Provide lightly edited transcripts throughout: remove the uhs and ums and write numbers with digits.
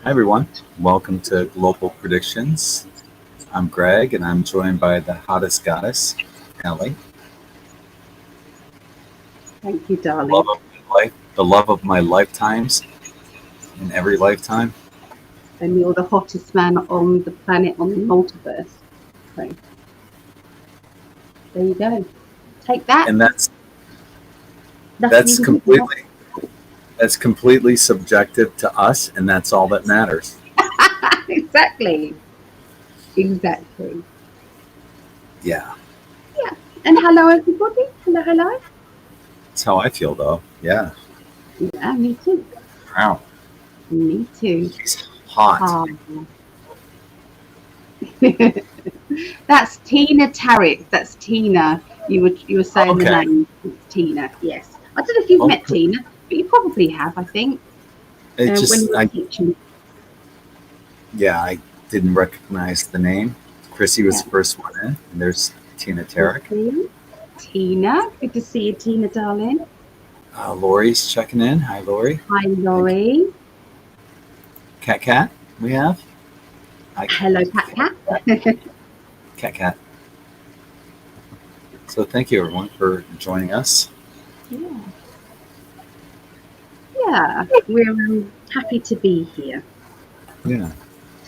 Hi, everyone. Welcome to Global Predictions. I'm Greg, and I'm joined by the hottest goddess, Ellie. Thank you, darling. Love of my life, the love of my lifetimes in every lifetime. And you're the hottest man on the planet, on the multiverse. So, there you go. Take that. And that's Nothing that's you can do. completely subjective to us, and that's all that matters. Exactly. Exactly. Yeah, Yeah. And hello, everybody. Hello, hello. that's how I feel, though. Yeah, Yeah, me too. wow, Me too. she's hot. That's Tina Tarrant. That's Tina. You were saying the Okay. name. It's Tina. Yes. I don't know if you've Well, met Tina, but you probably have. I think it when you just, were teaching. I didn't recognize the name. Chrissy was Yeah. the first one in, and there's Tina Tarek. Tina, good to see you, Tina, darling. Lori's checking in. Hi, Lori. Hi, Laurie. Cat, we have. Hi, Hello, Cat. Cat. So thank you, everyone, for joining us. Yeah, yeah, we're happy to be here. Yeah.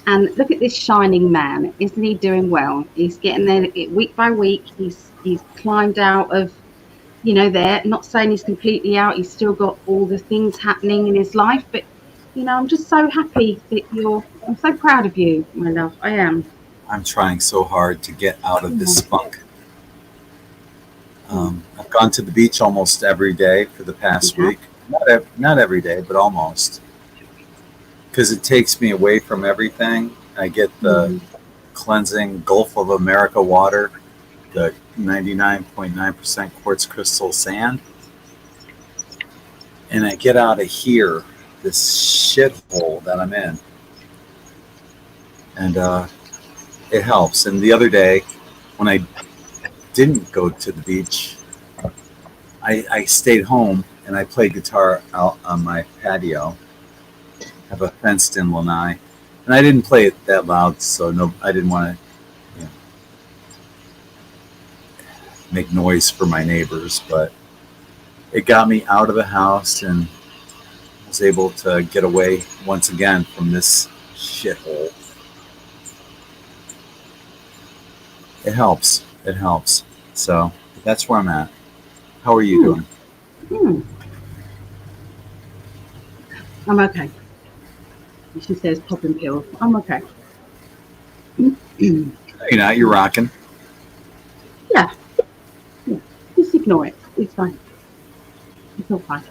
And look at this shining man, isn't he doing well? He's getting there week by week. He's climbed out of, there. Not saying he's completely out. He's still got all the things happening in his life, but I'm just so happy that I'm so proud of you, my love. I am. I'm trying so hard to get out of this Yeah. spunk. I've gone to the beach almost every day for the past Yeah. week. Not every day, but almost. Because it takes me away from everything. I get the cleansing Gulf of America water, the 99.9% quartz crystal sand. And I get out of here, this shithole that I'm in. And it helps. And the other day, when I didn't go to the beach, I stayed home and I played guitar out on my patio. I have a fenced-in lanai, and I didn't play it that loud, so I didn't want to make noise for my neighbors. But it got me out of the house and was able to get away once again from this shithole. It helps. It helps. So that's where I'm at. How are you doing? I'm okay. She says popping pills. I'm okay. You're not. You're rocking. Yeah. Just ignore it. It's fine. It's all fine.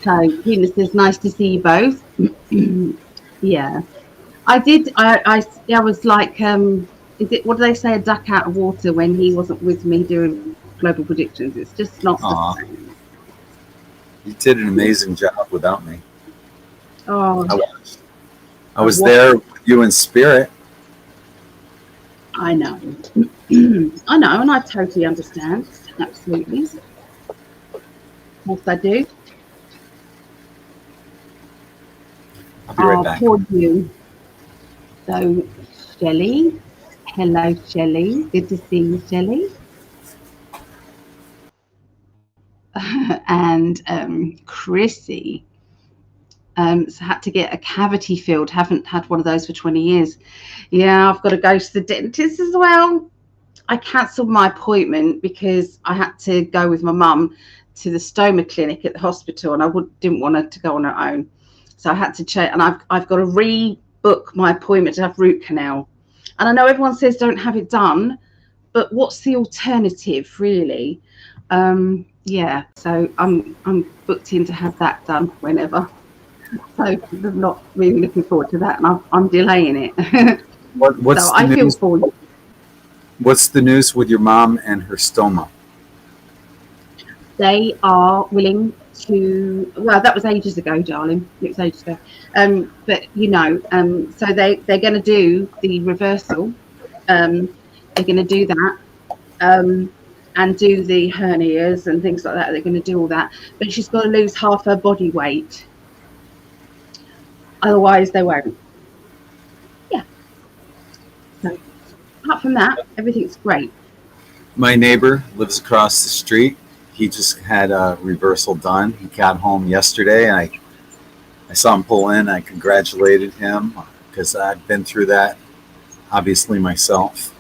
So, Tina says, nice to see you both. Yeah. I did. I was like, what do they say? A duck out of water when he wasn't with me doing global predictions. It's just not the same. You did an amazing job without me. Oh, I was there with you in spirit. I know. I know, and I totally understand. Absolutely. Yes, I do. I'll be right back. Poor you. So, Shelley. Hello, Shelley. Good to see you, Shelley. And Chrissy. So had to get a cavity filled. Haven't had one of those for 20 years. Yeah, I've got to go to the dentist as well. I cancelled my appointment because I had to go with my mum to the stoma clinic at the hospital, and I didn't want her to go on her own. So I had to check, and I've got to rebook my appointment to have root canal. And I know everyone says don't have it done, but what's the alternative, really? Yeah, so I'm booked in to have that done whenever. So I'm not really looking forward to that, and I'm delaying it. What's so the I news? feel for you. What's the news with your mom and her stoma? They are willing to. Well, that was ages ago, darling. It was ages ago. But so they're going to do the reversal. They're going to do that. And do the hernias and things like that. They're going to do all that, but she's got to lose half her body weight. Otherwise, they won't. Yeah. So, apart from that, everything's great. My neighbor lives across the street. He just had a reversal done. He got home yesterday, and I saw him pull in. I congratulated him because I've been through that, obviously, myself.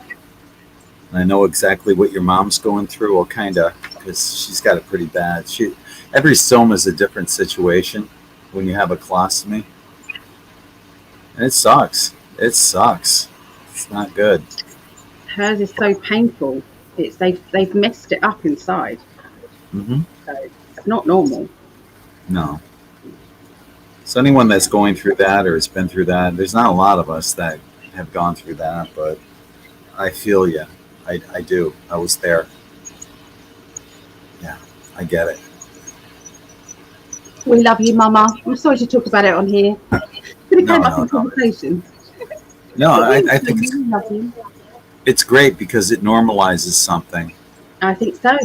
And I know exactly what your mom's going through. Well, kind of, because she's got it pretty bad. Every stoma is a different situation when you have a colostomy. And it sucks. It sucks. It's not good. Hers is so painful. They've messed it up inside. Mm-hmm. So it's not normal. No. So anyone that's going through that or has been through that, there's not a lot of us that have gone through that, but I feel you. I do. I was there. Yeah, I get it. We love you, Mama. I'm sorry to talk about it on here. Could have came up in conversation. No, I think love you. It's great because it normalizes something. I think so.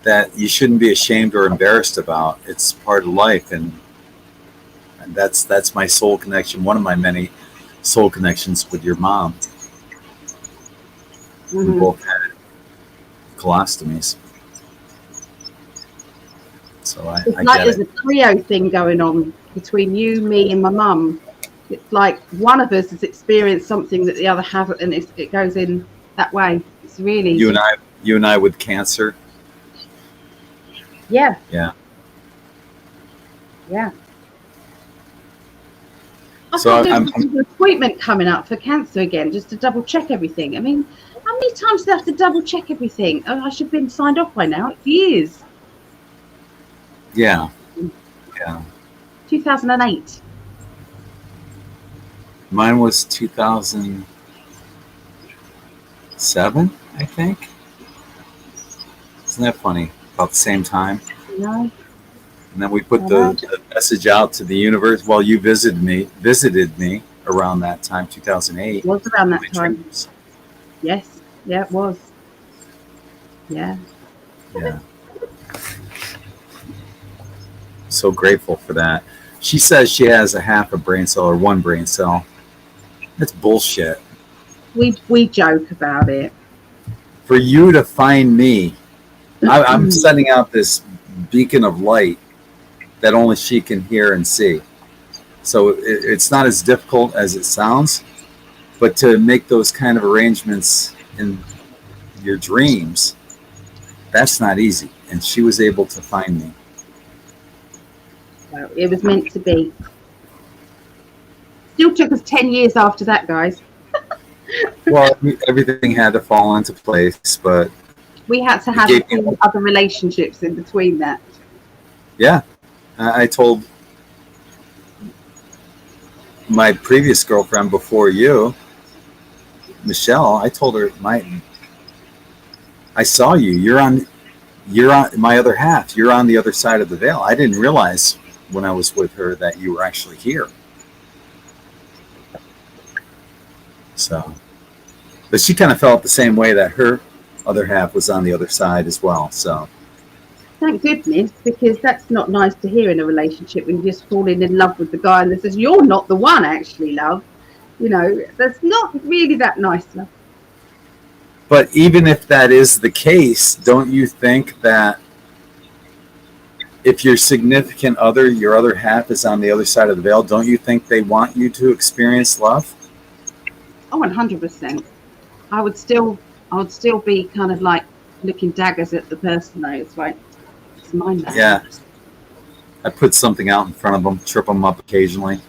That you shouldn't be ashamed or embarrassed about. It's part of life, and that's my soul connection. One of my many soul connections with your mom. Mm-hmm. We both had colostomies. So I like get there's it. a trio thing going on between you, me, and my mum. It's like one of us has experienced something that the other haven't, and it goes in that way. It's really You and I with cancer. Yeah. Yeah. Yeah. So there's an appointment coming up for cancer again, just to double check everything. I mean, how many times do they have to double check everything? Oh, I should have been signed off by now. It's years. Yeah. Yeah. 2008. Mine was 2007, I think. Isn't that funny? About the same time. No. And then we put the message out to the universe. Well, you visited me around that time, 2008. It was around that time. Yes. Yeah, it was. Yeah. Yeah. So grateful for that. She says she has a half a brain cell or one brain cell. That's bullshit. We joke about it. For you to find me, I'm sending out this beacon of light that only she can hear and see. So it's not as difficult as it sounds, but to make those kind of arrangements in your dreams, that's not easy. And she was able to find me. Well, it was meant to be. Still took us 10 years after that, guys. Well, everything had to fall into place, but we had to have other relationships in between that. Yeah. I told my previous girlfriend before you, Michelle, I told her I saw you. You're on my other half. You're on the other side of the veil. I didn't realize when I was with her that you were actually here. So, but she kind of felt the same way, that her other half was on the other side as well. So thank goodness, because that's not nice to hear in a relationship when you're just falling in love with the guy and that says you're not the one, actually, love. You know, that's not really that nice, love. But even if that is the case, don't you think that if your significant other, your other half, is on the other side of the veil, don't you think they want you to experience love? Oh, 100%. I would still be kind of like looking daggers at the person, though. It's like, it's mine now. Yeah. I put something out in front of them, trip them up occasionally.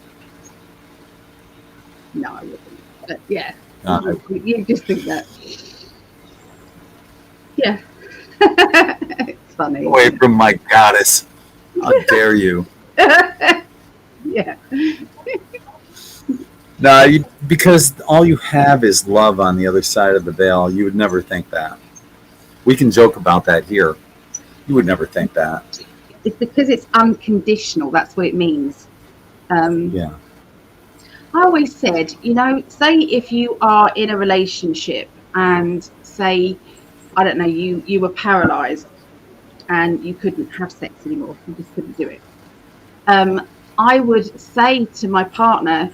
No, I wouldn't. But yeah, you just think that. Yeah. It's funny. Away from my goddess. How dare you? Yeah. No, because all you have is love on the other side of the veil. You would never think that. We can joke about that here. You would never think that. It's because it's unconditional. That's what it means. Yeah. I always said, you know, say if you are in a relationship and say, I don't know, you were paralyzed and you couldn't have sex anymore. You just couldn't do it. I would say to my partner,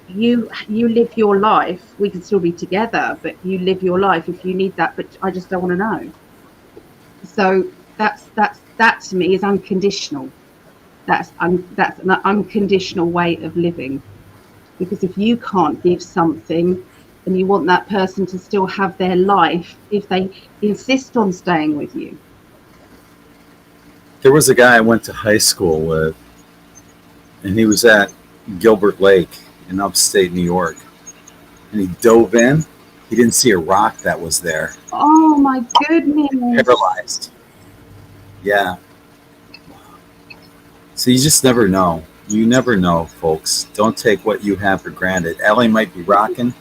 you live your life. We can still be together, but you live your life if you need that. But I just don't want to know. So that to me is unconditional. That's an unconditional way of living. Because if you can't give something and you want that person to still have their life, if they insist on staying with you. There was a guy I went to high school with, and he was at Gilbert Lake in upstate New York. And he dove in. He didn't see a rock that was there. Oh my goodness. Paralyzed. Yeah. So you just never know. You never know, folks. Don't take what you have for granted. Allie might be rocking.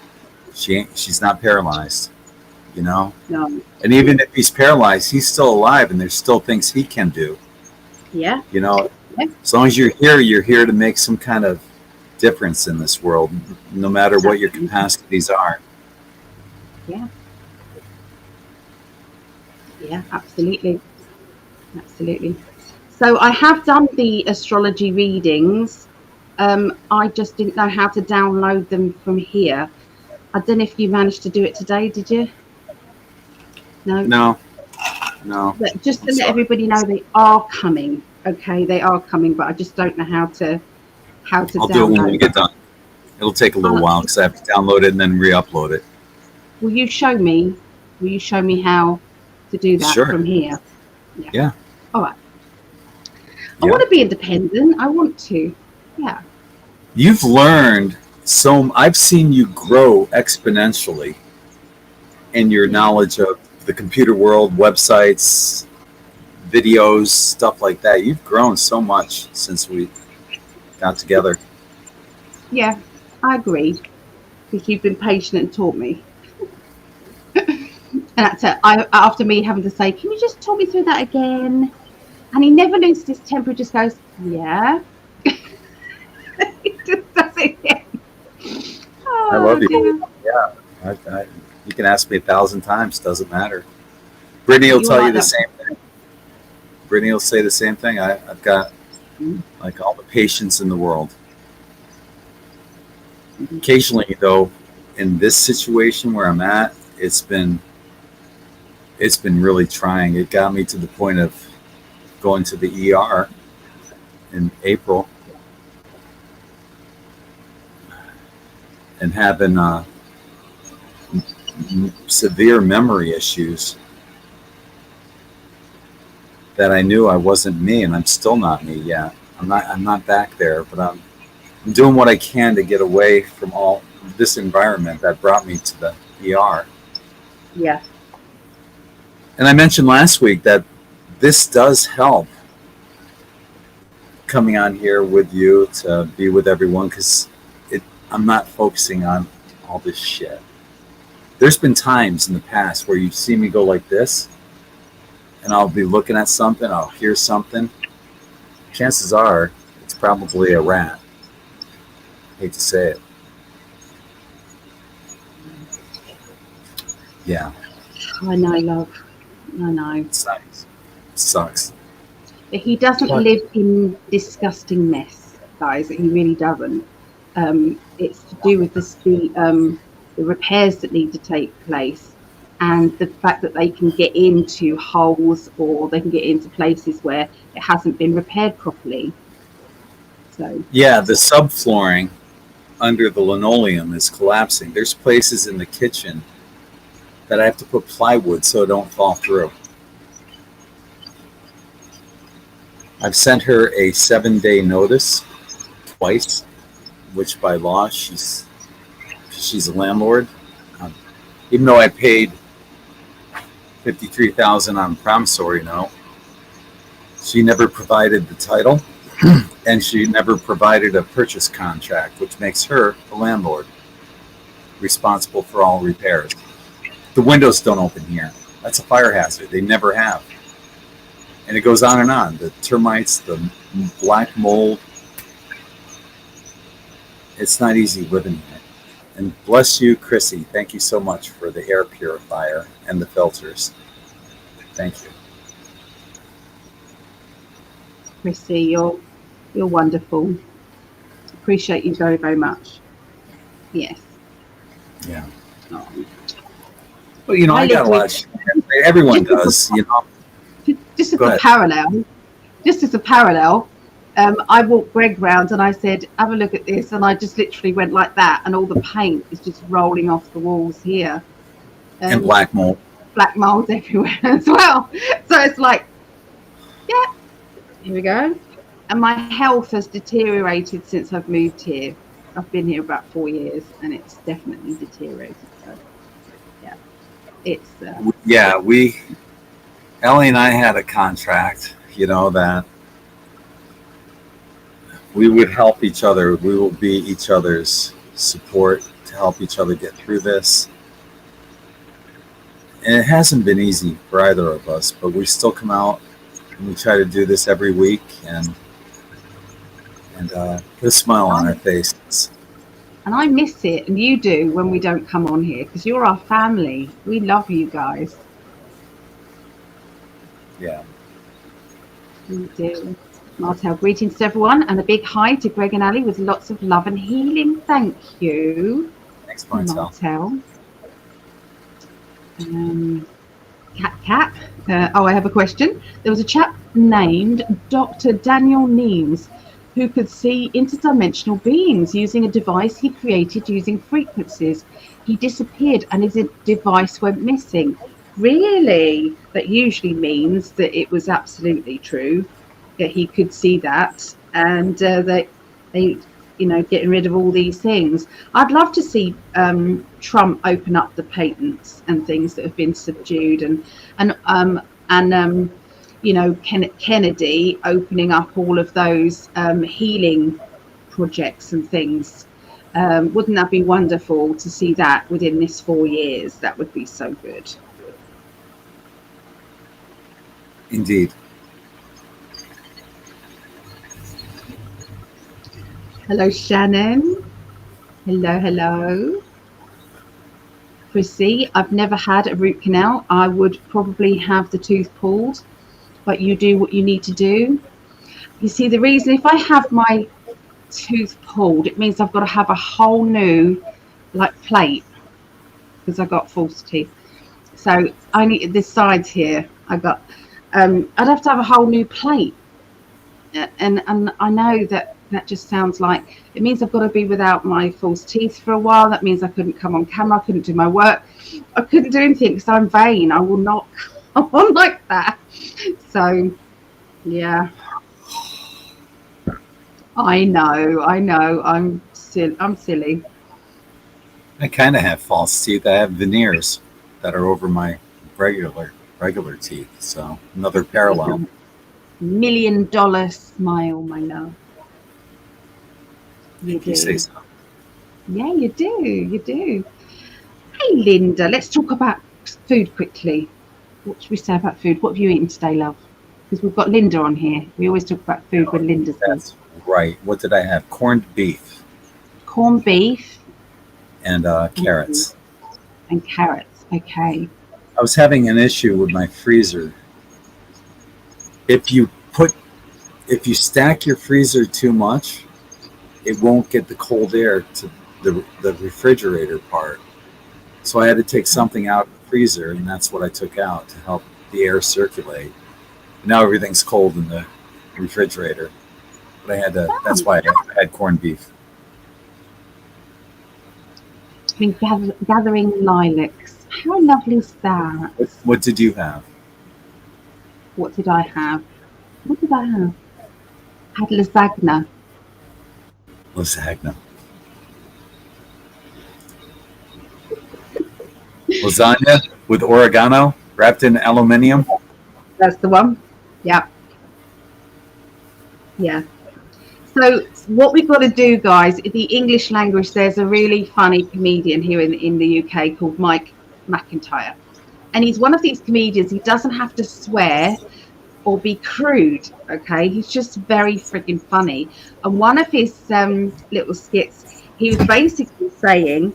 She's not paralyzed. You know? No. And even if he's paralyzed, he's still alive, and there's still things he can do. Yeah. You know? Yeah. As long as you're here to make some kind of difference in this world, no matter what your capacities are. Yeah. Yeah, absolutely. Absolutely. So I have done the astrology readings. I just didn't know how to download them from here. I don't know if you managed to do it today, did you? No. But just to let everybody know, they are coming. Okay, they are coming, but I just don't know how to I'll download. do it when we get done. It'll take a little while because I have to download it and then re-upload it. Will you show me? Will you show me how to do that from here? Yeah. All right. I want to be independent. I want to. Yeah. You've learned I've seen you grow exponentially in your knowledge of the computer world, websites, videos, stuff like that. You've grown so much since we got together. Yeah, I agree. Because you've been patient and taught me. And that's it. After me having to say, can you just talk me through that again? And he never loses his temper, he just goes, yeah. He just does it again. Oh, I love you. Dear. Yeah. You can ask me 1,000 times, doesn't matter. Brittany will tell you the same thing. Brittany will say the same thing. I've got like all the patience in the world. Occasionally, though, in this situation where I'm at, it's been really trying. It got me to the point of going to the ER in April and having severe memory issues that I knew I wasn't me, and I'm still not me yet. I'm not back there, but I'm doing what I can to get away from all this environment that brought me to the ER. Yeah. And I mentioned last week that this does help coming on here with you to be with everyone, because I'm not focusing on all this shit. There's been times in the past where you see me go like this, and I'll be looking at something, I'll hear something. Chances are it's probably a rat. I hate to say it. Yeah. I know, love. I know. It sucks. But he doesn't live in disgusting mess, guys. He really doesn't. It's to do with the repairs that need to take place, and the fact that they can get into holes or they can get into places where it hasn't been repaired properly. So yeah, the subflooring under the linoleum is collapsing. There's places in the kitchen that I have to put plywood so it don't fall through. I've sent her a 7-day notice twice, which by law she's a landlord. Even though I paid $53,000 on promissory note, she never provided the title, and she never provided a purchase contract, which makes her the landlord, responsible for all repairs. The windows don't open here. That's a fire hazard. They never have. And it goes on and on. The termites, the black mold. It's not easy living here. And bless you, Chrissy. Thank you so much for the air purifier and the filters. Thank you. Chrissy, You're wonderful. Appreciate you very, very much. Yes. Yeah. Oh. Well, you know, I got a lot of shit. Everyone does, you know. Just as Go a ahead. parallel, I walked Gregg round and I said, have a look at this. And I just literally went like that. And all the paint is just rolling off the walls here. And black mold. Black mold everywhere as well. So it's like, yeah, here we go. And my health has deteriorated since I've moved here. I've been here about 4 years and it's definitely deteriorated. So, yeah, it's. Yeah, Ellie and I had a contract, you know, that we would help each other. We will be each other's support to help each other get through this. And it hasn't been easy for either of us, but we still come out and we try to do this every week and put a smile on our faces. And I miss it, and you do when we don't come on here, because you're our family. We love you guys. Yeah. We do. Martel, greetings to everyone, and a big hi to Gregg and Ali with lots of love and healing. Thank you. Thanks, Martel. Cat. I have a question. There was a chap named Dr. Daniel Neems who could see interdimensional beings using a device he created using frequencies. He disappeared and his device went missing. Really? That usually means that it was absolutely true, that he could see that, and that they, you know, getting rid of all these things. I'd love to see Trump open up the patents and things that have been subdued, and you know, Kennedy opening up all of those healing projects and things. Wouldn't that be wonderful to see that within this 4 years? That would be so good. Indeed. Hello, Shannon. Hello. Chrissy, I've never had a root canal. I would probably have the tooth pulled, but you do what you need to do. You see, the reason, if I have my tooth pulled, it means I've got to have a whole new plate, because I got false teeth. So I need this sides here. I'd have to have a whole new plate, and I know that just sounds like it means I've got to be without my false teeth for a while. That means I couldn't come on camera, I couldn't do my work, I couldn't do anything because I'm vain. I will not come on like that. So yeah, I know I'm silly. I kind of have false teeth. I have veneers that are over my regular teeth. So another parallel. $1 million smile, my love. You say so. Yeah, you do. Hey, Linda, let's talk about food quickly. What should we say about food? What have you eaten today, love? Because we've got Linda on here. We always talk about food when Linda's here. That's right. What did I have? Corned beef. Corned beef. And carrots. And carrots, okay. I was having an issue with my freezer. If you stack your freezer too much, it won't get the cold air to the refrigerator part. So I had to take something out of the freezer, and that's what I took out to help the air circulate. And now everything's cold in the refrigerator. But I had to. That's why I had corned beef. Been gathering lilacs. How lovely is that? What did you have? What did I have? I had lasagna. Lasagna with oregano wrapped in aluminium. That's the one. Yeah. So what we've got to do, guys, in the English language, there's a really funny comedian here in the UK called Mike McIntyre. And he's one of these comedians, he doesn't have to swear or be crude, okay? He's just very freaking funny. And one of his little skits, he was basically saying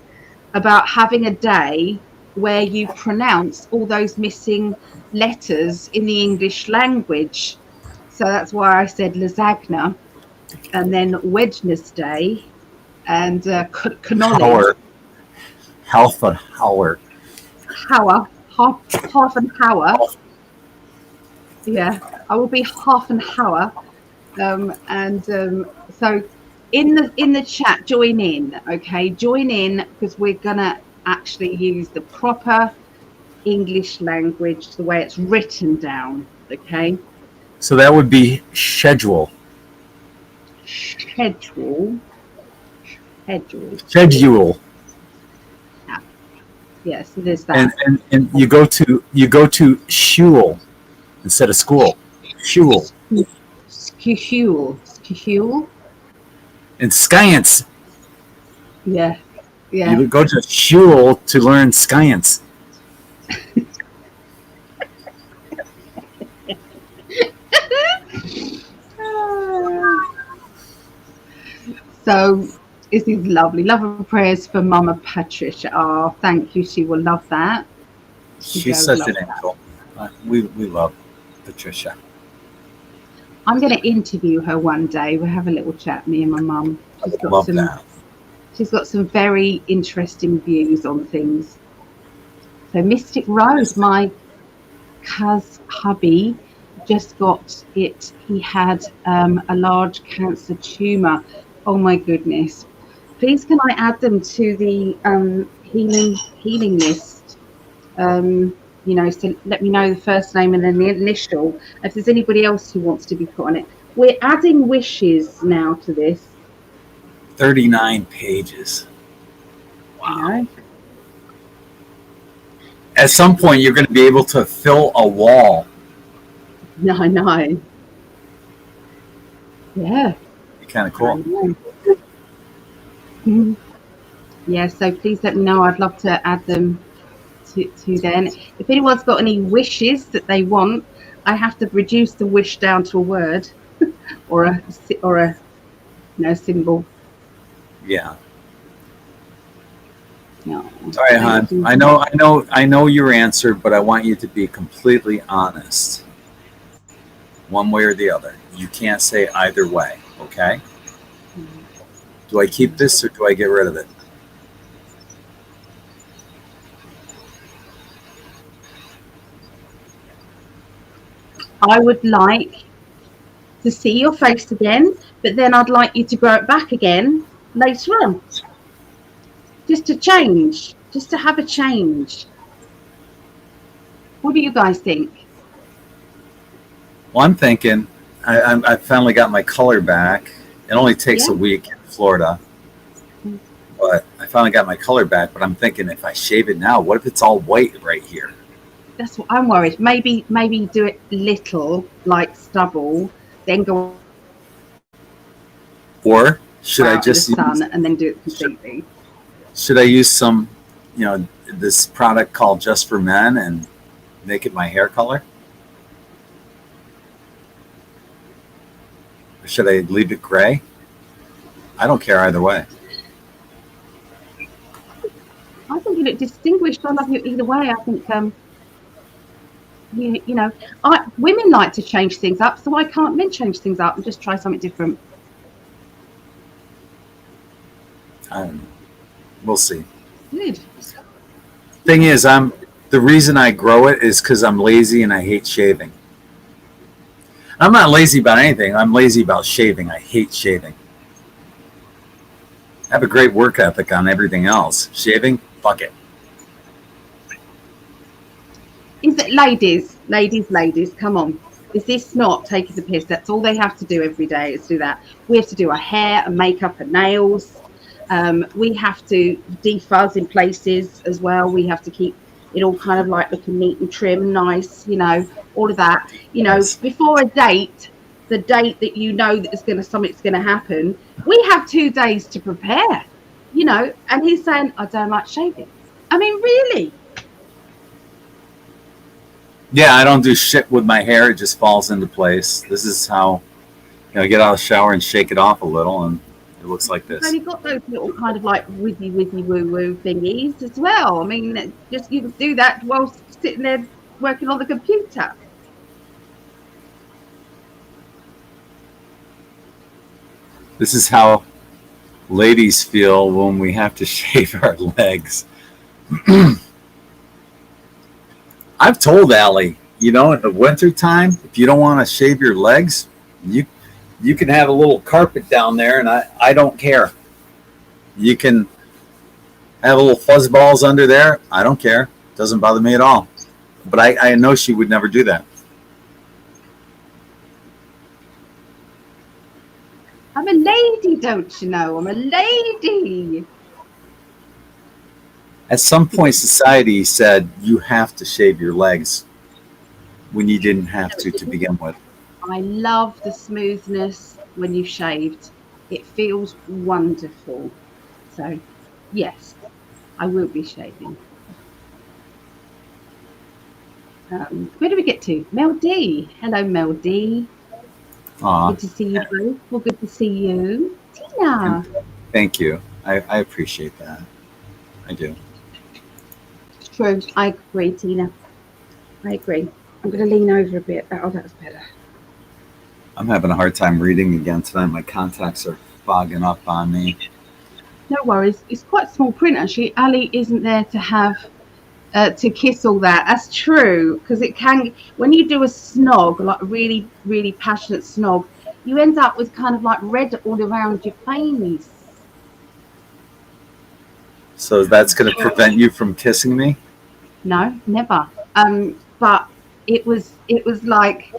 about having a day where you pronounce all those missing letters in the English language. So that's why I said lasagna. and then Wednesday, and cannoli. Hour. Half an hour. Half an hour. Yeah, I will be half an hour. So in the chat, join in, okay? Join in, because we're gonna actually use the proper English language, the way it's written down, okay? So that would be schedule. Schedule. Schedule. Yes, it is that. And you go to shul instead of school. Shul. Schedule. And science. Yeah. You go to shul to learn science. So this is lovely. Love and prayers for Mama Patricia. Oh, thank you. She will love that. She's such an angel. We love Patricia. I'm going to interview her one day. We'll have a little chat, me and my mum. She's got some very interesting views on things. So Mystic Rose, my hubby, just got it. He had a large cancer tumour. Oh my goodness. Please can I add them to the healing list? You know, so let me know the first name and then the initial. If there's anybody else who wants to be put on it. We're adding wishes now to this. 39 pages. Wow. You know? At some point, you're going to be able to fill a wall. No, I know. Yeah. Kind of cool. Yeah, so please let me know. I'd love to add them to then. If anyone's got any wishes that they want, I have to reduce the wish down to a word or a symbol. Yeah. No. Sorry, hon. I know your answer, but I want you to be completely honest. One way or the other. You can't say either way, okay? Do I keep this or do I get rid of it? I would like to see your face again, but then I'd like you to grow it back again later on. Just to change, just to have a change. What do you guys think? Well, I'm thinking I finally got my color back. It only takes a week in Florida, but I finally got my color back. But I'm thinking if I shave it now, what if it's all white right here? That's what I'm worried. Maybe do it little, like stubble, then go. Or should I just and then do it completely? Should I use some, this product called Just for Men and make it my hair color? Or should I leave it gray? I don't care either way. I think you look distinguished. I love you either way. I think, women like to change things up, so why can't men change things up and just try something different? I don't know. We'll see. Good. Thing is, the reason I grow it is because I'm lazy and I hate shaving. I'm not lazy about anything. I'm lazy about shaving. I hate shaving. I have a great work ethic on everything else. Shaving, fuck it. Is it ladies, come on. Is this not taking the piss? That's all they have to do every day is do that. We have to do our hair and makeup and nails. We have to defuzz in places as well. We have to keep it all kind of like looking neat and trim and nice, all of that. Before a date, the date that that something's gonna happen, we have 2 days to prepare, and he's saying, I don't like shaving. I mean, really? Yeah, I don't do shit with my hair. It just falls into place. This is how, I get out of the shower and shake it off a little, and it looks like this. You've only got those little kind of like wizzy woo thingies as well. I mean, just you can do that while sitting there working on the computer. This is how ladies feel when we have to shave our legs. I've told Allie, in the winter time, if you don't want to shave your legs, you can have a little carpet down there, and I don't care. You can have a little fuzz balls under there. I don't care. Doesn't bother me at all. But I know she would never do that. I'm a lady, don't you know? I'm a lady. At some point, society said you have to shave your legs when you didn't have to begin with. I love the smoothness when you've shaved. It feels wonderful. So, yes, I will be shaving. Where do we get to? Mel D. Hello, Mel D. Aww. Good to see you both. Well, good to see you. Tina. Thank you. I appreciate that. I do. It's true. I agree, Tina. I agree. I'm going to lean over a bit. Oh, that's better. I'm having a hard time reading again tonight. My contacts are fogging up on me. No worries. It's quite small print, actually. Ali isn't there to have to kiss all that. That's true, because it can, when you do a snog, like a really, really passionate snog, you end up with kind of like red all around your face. So that's going to prevent you from kissing me? No, never. But it was like,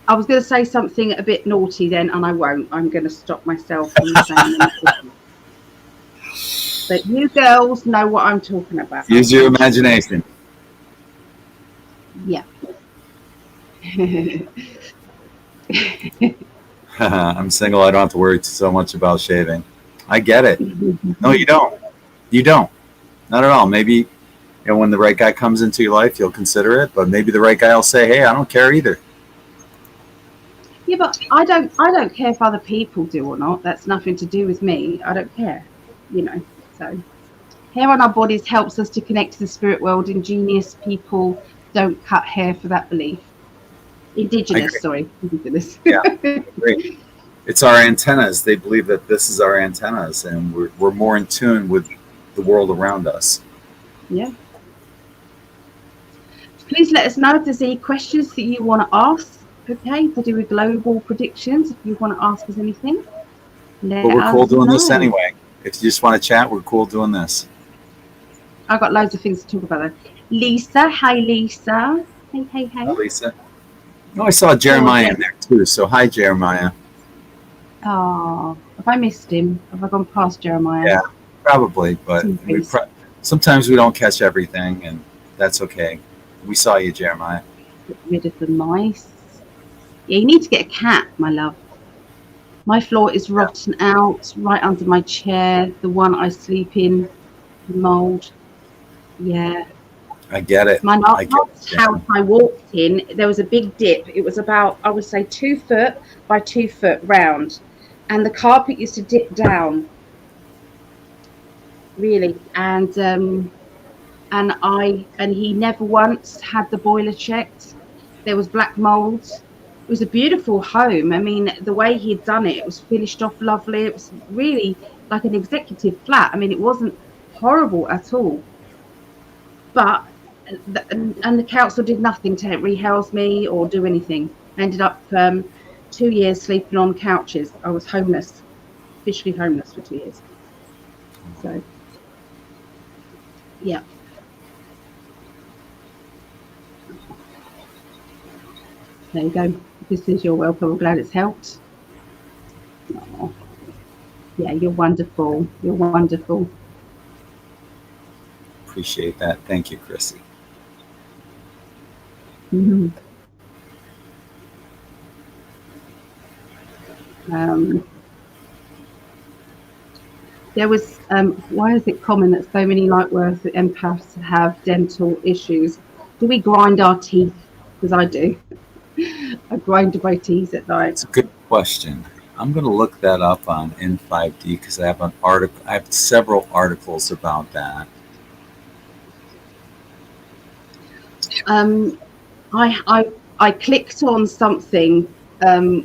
I was going to say something a bit naughty then, and I won't. I'm going to stop myself from saying anything. But you girls know what I'm talking about. Use your imagination. Yeah. I'm single. I don't have to worry so much about shaving. I get it. No, you don't. You don't. Not at all. Maybe when the right guy comes into your life, you'll consider it. But maybe the right guy will say, "Hey, I don't care either." Yeah, but I don't care if other people do or not. That's nothing to do with me. I don't care. So hair on our bodies helps us to connect to the spirit world. Ingenious people don't cut hair for that belief. Indigenous. Yeah, great. It's our antennas. They believe that this is our antennas, and we're more in tune with the world around us. Yeah. Please let us know if there's any questions that you want to ask. Okay, to do with global predictions. If you want to ask us anything, but we're cool doing this anyway. If you just want to chat, we're cool doing this. I've got loads of things to talk about though. Lisa, hi Lisa. Hey. Hi, Lisa. Oh, I saw Jeremiah in there too. So hi, Jeremiah. Oh, have I missed him? Have I gone past Jeremiah? Yeah, probably. But sometimes we don't catch everything, and that's okay. We saw you, Jeremiah. Get rid of the mice. Yeah, you need to get a cat, my love. My floor is rotten out right under my chair. The one I sleep in, mold. Yeah. I get it. My last house I walked in, there was a big dip. It was about, I would say, 2 foot by 2 foot round. And the carpet used to dip down. Really. And he never once had the boiler checked. There was black mold. It was a beautiful home. I mean, the way he had done it, it was finished off lovely. It was really like an executive flat. I mean, it wasn't horrible at all. But, and the council did nothing to rehouse me or do anything. I ended up 2 years sleeping on couches. I was homeless, officially homeless for 2 years. So, yeah. There you go. This is your welcome. I'm glad it's helped. Oh. Yeah, you're wonderful. You're wonderful. Appreciate that. Thank you, Chrissy. Mm-hmm. There was, why is it common that so many light workers and empaths have dental issues? Do we grind our teeth? Because I do. I grind my teeth at night. It's a good question. I'm going to look that up on In5d because I have an article. I have several articles about that. I clicked on something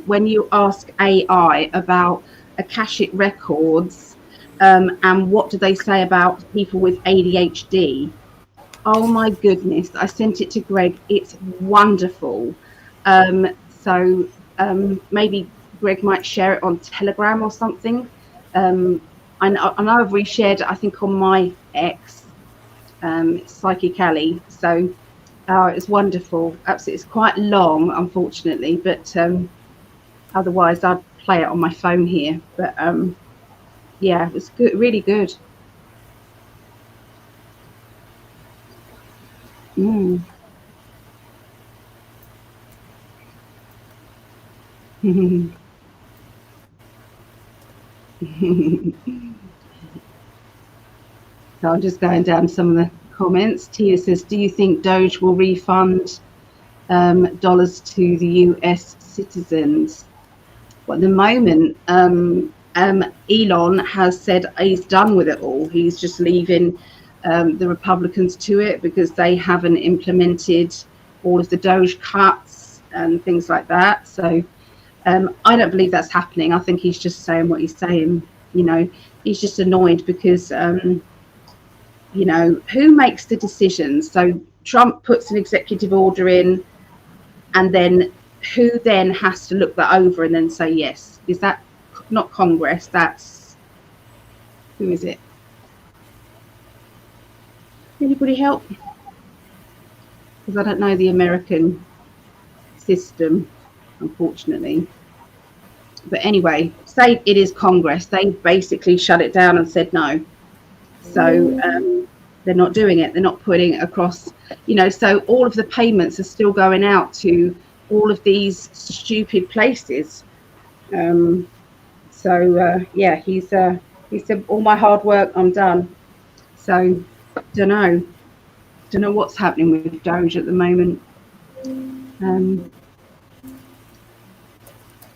when you ask AI about Akashic records, and what do they say about people with ADHD? Oh my goodness, I sent it to Gregg. It's wonderful. So maybe Gregg might share it on Telegram or something. I know I've reshared it, I think, on my X, PsychicAlly. So it's wonderful. Absolutely. It's quite long, unfortunately, but otherwise I'd play it on my phone here. But yeah, it was good, really good. Mm. So I'm just going down some of the comments. Tia says, do you think Doge will refund dollars to the US citizens? Well, at the moment, Elon has said he's done with it all. He's just leaving the Republicans to it because they haven't implemented all of the Doge cuts and things like that. So I don't believe that's happening. I think he's just saying what he's saying. You know, he's just annoyed because you know, who makes the decisions? So Trump puts an executive order in, and then who then has to look that over and then say yes? Is that not Congress? That's, who is it? Anybody help? Because I don't know the American system, unfortunately. But anyway, say it is Congress. They basically shut it down and said no. So they're not doing it. They're not putting it across, you know, so all of the payments are still going out to all of these stupid places. Yeah, he said, all my hard work, I'm done. So don't know what's happening with Doge at the moment.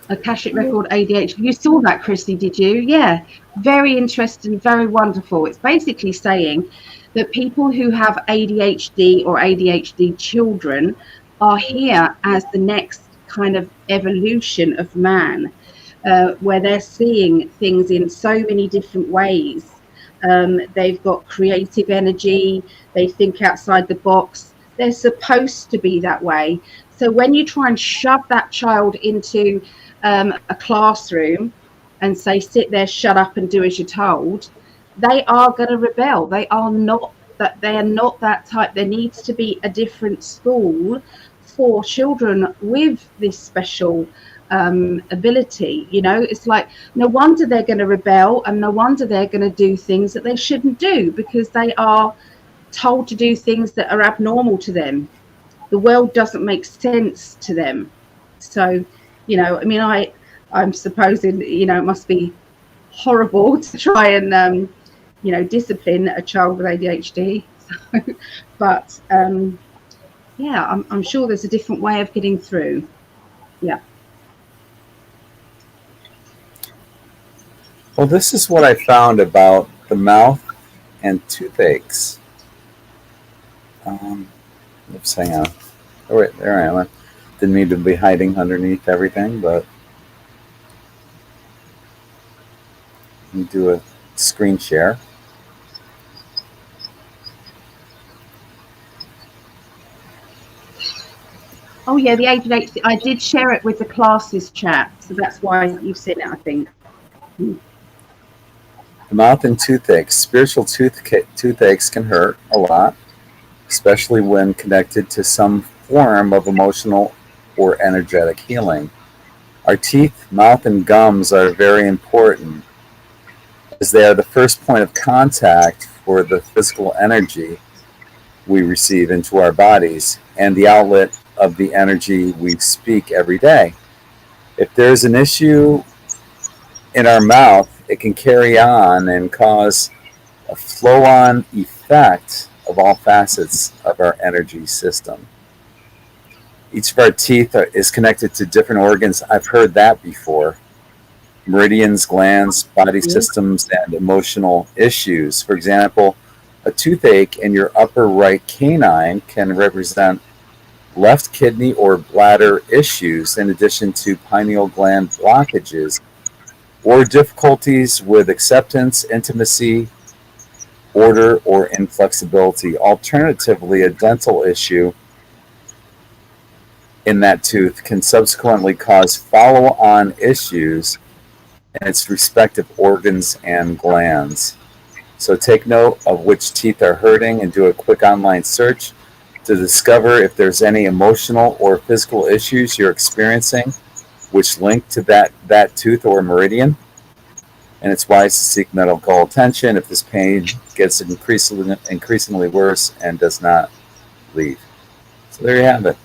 Akashic record ADHD. You saw that, Christy, did you? Yeah, very interesting, very wonderful. It's basically saying that people who have ADHD or ADHD children are here as the next kind of evolution of man, where they're seeing things in so many different ways. They've got creative energy, they think outside the box. They're supposed to be that way. So when you try and shove that child into a classroom and say, sit there, shut up and do as you're told, they are going to rebel. They are not that type. There needs to be a different school for children with this special ability. You know, it's like, no wonder they're going to rebel, and no wonder they're going to do things that they shouldn't do, because they are told to do things that are abnormal to them. The world doesn't make sense to them. So, you know, I mean, I'm supposing, you know, it must be horrible to try and, you know, discipline a child with ADHD. So, but yeah, I'm sure there's a different way of getting through. Yeah. Well, this is what I found about the mouth and toothaches. Oops, hang on. Oh, wait, there I am. Didn't need to be hiding underneath everything, but let me do a screen share. Oh yeah, the ADHD. I did share it with the classes chat, so that's why you've seen it, I think. The mouth and toothaches. Spiritual toothaches can hurt a lot, especially when connected to some form of emotional or energetic healing. Our teeth, mouth, and gums are very important, as they are the first point of contact for the physical energy we receive into our bodies and the outlet of the energy we speak every day. If there's an issue in our mouth, it can carry on and cause a flow-on effect of all facets of our energy system. Each of our teeth is connected to different organs. I've heard that before. Meridians, glands, body systems, and emotional issues. For example, a toothache in your upper right canine can represent left kidney or bladder issues, in addition to pineal gland blockages or difficulties with acceptance, intimacy, order, or inflexibility. Alternatively, a dental issue in that tooth can subsequently cause follow-on issues in its respective organs and glands. So take note of which teeth are hurting and do a quick online search to discover if there's any emotional or physical issues you're experiencing which link to that tooth or meridian. And it's wise to seek medical attention if this pain gets increasingly worse and does not leave. So there you have it.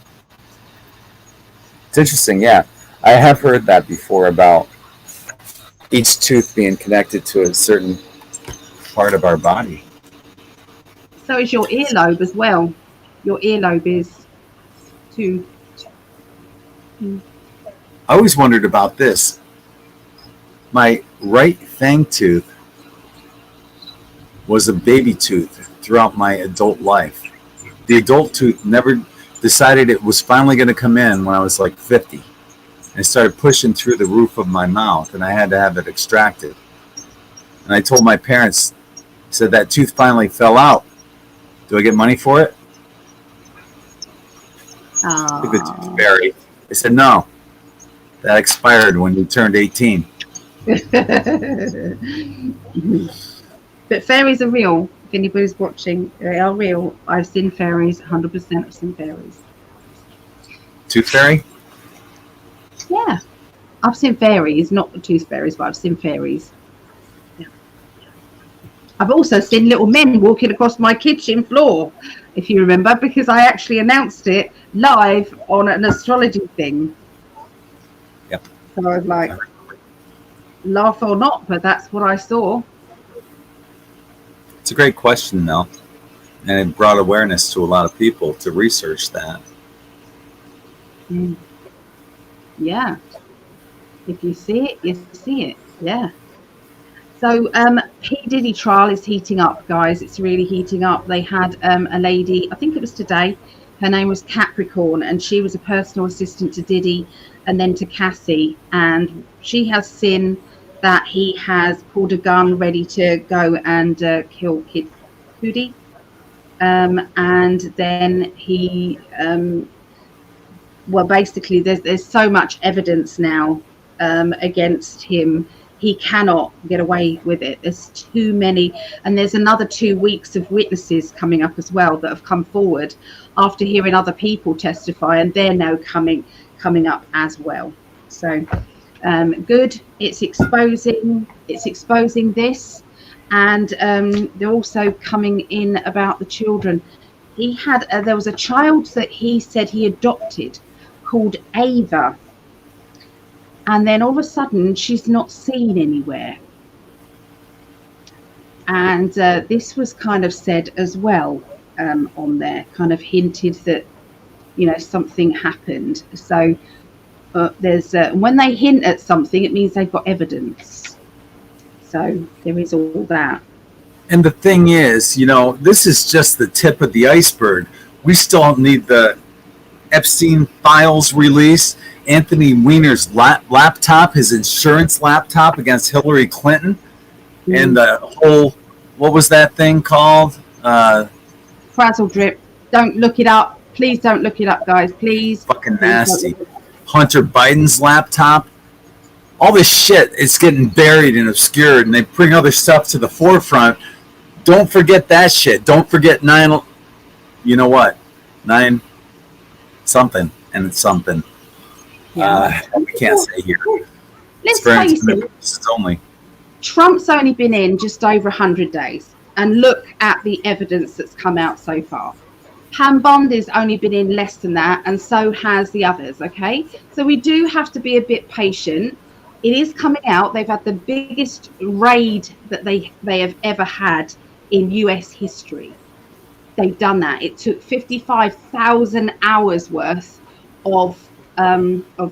It's interesting, yeah. I have heard that before about each tooth being connected to a certain part of our body. So is your earlobe as well. Your earlobe is too. I always wondered about this. My right fang tooth was a baby tooth throughout my adult life. The adult tooth never decided it was finally going to come in when I was like 50. And it started pushing through the roof of my mouth, and I had to have it extracted. And I told my parents, said that tooth finally fell out. Do I get money for it? The tooth fairy. They said, no. That expired when you turned 18. But fairies are real. If anybody's watching, they are real. I've seen fairies, 100% I've seen fairies. Tooth fairy? Yeah. I've seen fairies, not the tooth fairies, but I've seen fairies. Yeah. I've also seen little men walking across my kitchen floor, if you remember, because I actually announced it live on an astrology thing. Yep. So I was like, laugh or not, but that's what I saw. It's a great question, though. And it brought awareness to a lot of people to research that. Mm. Yeah. If you see it, you see it. Yeah. So P. Diddy trial is heating up, guys. It's really heating up. They had a lady, I think it was today, her name was Capricorn, and she was a personal assistant to Diddy and then to Cassie. And she has seen that he has pulled a gun ready to go and kill Kid Cudi. And then he, well, basically, there's so much evidence now against him. He cannot get away with it. There's too many. And there's another 2 weeks of witnesses coming up as well that have come forward after hearing other people testify, and they're now coming up as well. So good. It's exposing this. And they're also coming in about the children. He had there was a child that he said he adopted called Ava. And then all of a sudden, she's not seen anywhere. And this was kind of said as well on there, kind of hinted that, you know, something happened. So there's when they hint at something, it means they've got evidence. So there is all that. And the thing is, you know, this is just the tip of the iceberg. We still need the Epstein files released. Anthony Weiner's laptop, his insurance laptop against Hillary Clinton, and the whole, what was that thing called? Frazzle drip. Don't look it up. Please don't look it up, guys. Please. Fucking nasty. Hunter Biden's laptop. All this shit is getting buried and obscured, and they bring other stuff to the forefront. Don't forget that shit. Don't forget 9. You know what? 9 something and it's something. Yeah. We can't say here. Let's face it. Only. Trump's only been in just over 100 days, and look at the evidence that's come out so far. Pam Bondi's only been in less than that, and so has the others. Okay, so we do have to be a bit patient. It is coming out. They've had the biggest raid that they have ever had in US history. They've done that. It took 55,000 hours worth of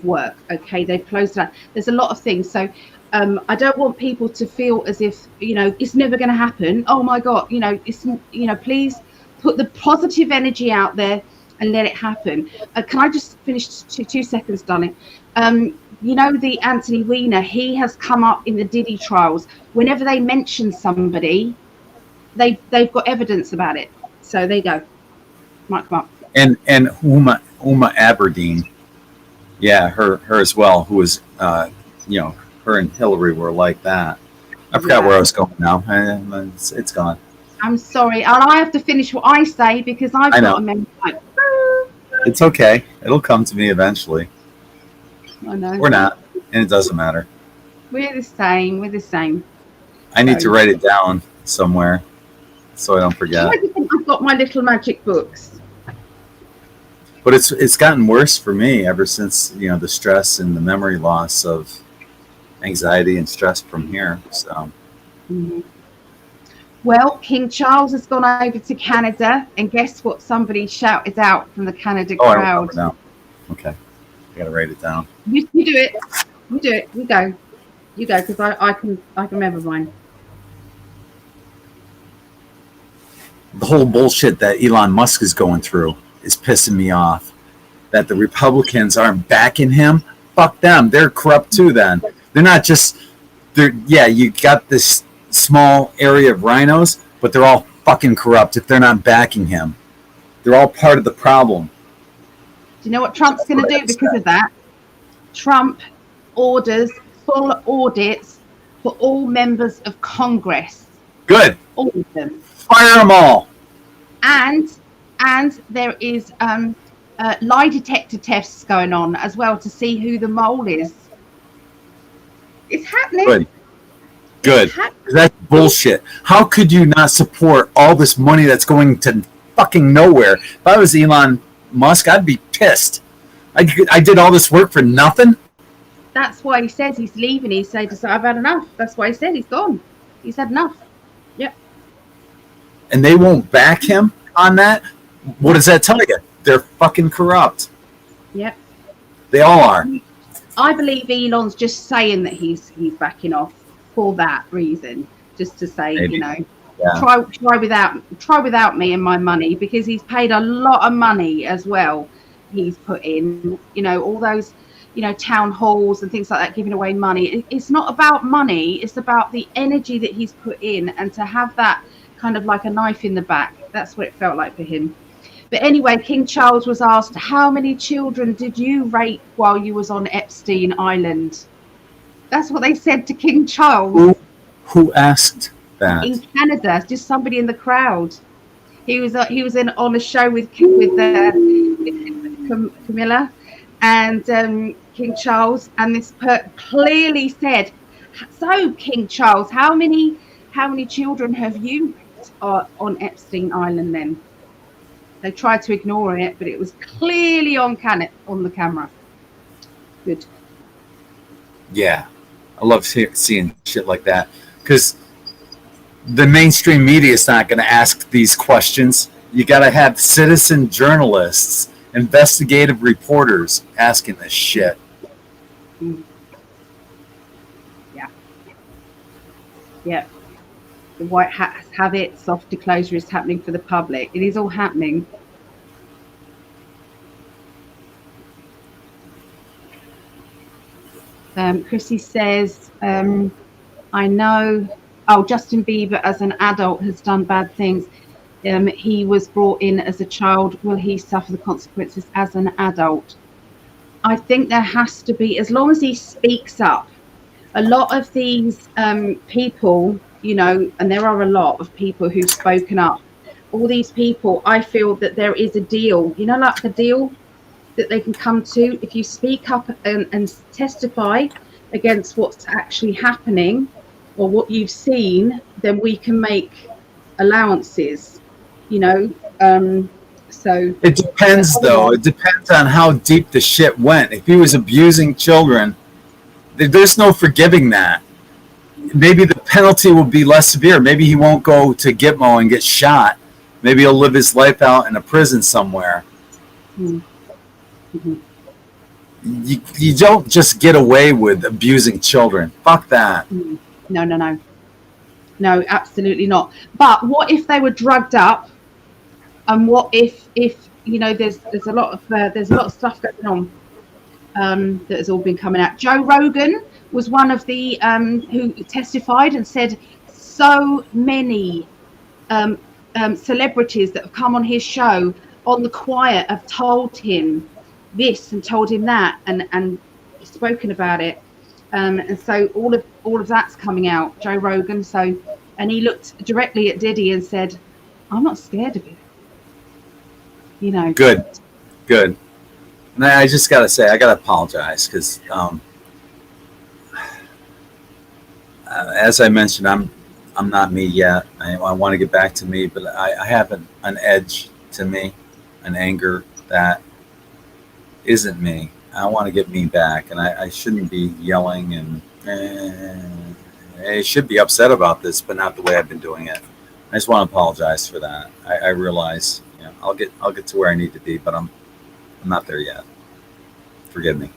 work. Okay, they've closed that. There's a lot of things. So I don't want people to feel as if, you know, it's never going to happen. Oh my God, you know, it's, you know, please put the positive energy out there and let it happen. Can I just finish 2 seconds, darling? you know, the Anthony Weiner, he has come up in the Diddy trials. Whenever they mention somebody, they've got evidence about it. So there you go. Might come up. And Uma Aberdeen, yeah, her as well, who was her and Hillary were like that. I forgot where I was going now. It's gone. I'm sorry, and I have to finish what I say because I've got a memory. It's okay. It'll come to me eventually. I know. Or not, and it doesn't matter. We're the same. We're the same. I need to write it down somewhere so I don't forget. I've got my little magic books. But it's gotten worse for me ever since the stress and the memory loss of anxiety and stress from here. So. Mm-hmm. Well, King Charles has gone over to Canada, and guess what? Somebody shouted out from the Canada crowd. I remember now. Okay, I gotta write it down. You do it. You do it. You go, because I can remember mine. The whole bullshit that Elon Musk is going through is pissing me off. That the Republicans aren't backing him. Fuck them. They're corrupt too. Then they're not just. You got this small area of rhinos, but they're all fucking corrupt if they're not backing him. They're all part of the problem. Do you know what Trump's going to do because of that? Trump orders full audits for all members of Congress. Good. All of them. Fire them all. And there is lie detector tests going on as well to see who the mole is. It's happening. Good. That's bullshit. How could you not support all this money that's going to fucking nowhere? If I was Elon Musk, I'd be pissed. I did all this work for nothing. That's why he says he's leaving. He said, I've had enough. That's why he said he's gone. He's had enough. Yep. And they won't back him on that? What does that tell you? They're fucking corrupt. Yep. They all are. I believe Elon's just saying that he's backing off for that reason, just to say, Maybe. Try without me and my money, because he's paid a lot of money as well. He's put in, all those, town halls and things like that, giving away money. It's not about money. It's about the energy that he's put in, and to have that kind of like a knife in the back. That's what it felt like for him. But anyway, King Charles was asked, how many children did you rape while you was on Epstein Island? That's what they said to King Charles. Who asked that? In Canada, just somebody in the crowd. He was on a show with Camilla and King Charles, and this clearly said, "So King Charles, how many children have you on Epstein Island?" Then they tried to ignore it, but it was clearly on the camera. Good. Yeah. I love seeing shit like that, because the mainstream media is not going to ask these questions. You got to have citizen journalists, investigative reporters asking this shit. Yeah. The white hats have it. Soft disclosure is happening for the public. It is all happening. Chrissy says, I know, Justin Bieber as an adult has done bad things. He was brought in as a child. Will he suffer the consequences as an adult? I think there has to be, as long as he speaks up. A lot of these people, and there are a lot of people who've spoken up. All these people, I feel that there is a deal, like the deal that they can come to. If you speak up and testify against what's actually happening or what you've seen, then we can make allowances, so it depends though. It depends on how deep the shit went. If he was abusing children, there's no forgiving that. Maybe the penalty will be less severe. Maybe he won't go to Gitmo and get shot. Maybe he'll live his life out in a prison somewhere. Mm-hmm. You don't just get away with abusing children. Fuck that. No, absolutely not. But what if they were drugged up? And what if there's a lot of stuff going on? that has all been coming out. Joe Rogan was one of the who testified and said so many celebrities that have come on his show on the quiet have told him this and told him that and spoken about it. And so all of that's coming out. Joe Rogan. So, and he looked directly at Diddy and said, "I'm not scared of you." You know. Good. And I just got to say, I got to apologize because, as I mentioned, I'm not me yet. I want to get back to me, but I have an edge to me, an anger that isn't me. I want to get me back, and I shouldn't be yelling and I should be upset about this, but not the way I've been doing it. I just want to apologize for that. I realize, I'll get to where I need to be, but I'm not there yet. Forgive me.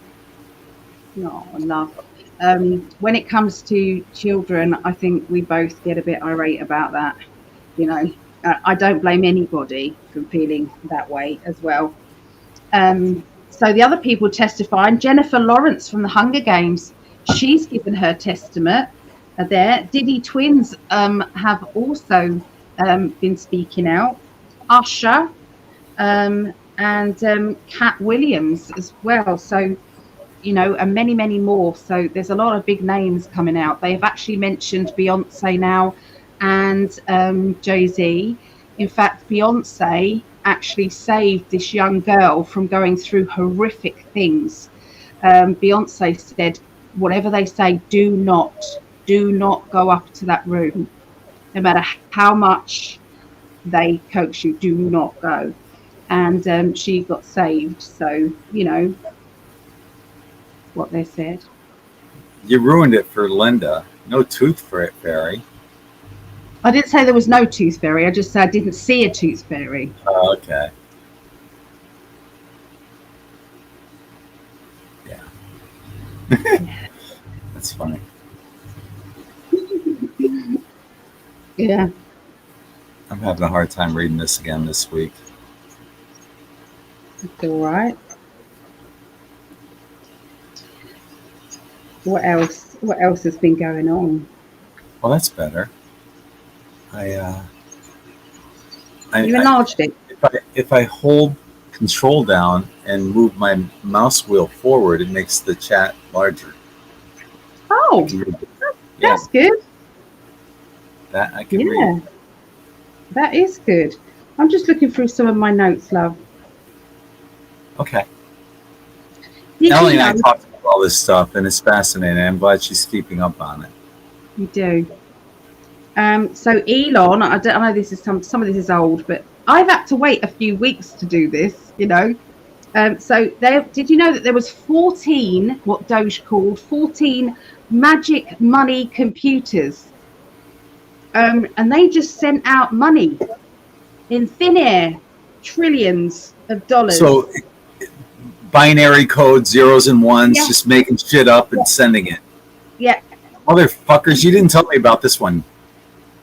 No, love. When it comes to children, I think we both get a bit irate about that. I don't blame anybody for feeling that way as well. So the other people testifying, Jennifer Lawrence from the Hunger Games, she's given her testament there. Diddy twins have also been speaking out. Usher and Cat Williams as well. So, and many, many more. So there's a lot of big names coming out. They have actually mentioned Beyonce now and Jay-Z. In fact, Beyonce actually saved this young girl from going through horrific things. Beyonce said, whatever they say, do not go up to that room. No matter how much they coax you, do not go. And she got saved. So, what they said. You ruined it for Linda. No tooth fairy. I didn't say there was no tooth fairy. I just said I didn't see a tooth fairy. Oh, okay. Yeah. That's funny. Yeah. I'm having a hard time reading this again this week. It's all right. What else? What else has been going on? Well, that's better. You enlarged it. If I hold control down and move my mouse wheel forward, it makes the chat larger. Oh, that's good. That I can read. That is good. I'm just looking through some of my notes, love. Okay. Ellie and I talked about all this stuff, and it's fascinating. I'm glad she's keeping up on it. You do. So Elon, I know this is some of this is old, but I've had to wait a few weeks to do this. So did you know that there was 14 what Doge called 14 magic money computers, and they just sent out money in thin air, trillions of dollars. So binary code, zeros and ones, just making shit up and sending it. Yeah. Motherfuckers, you didn't tell me about this one.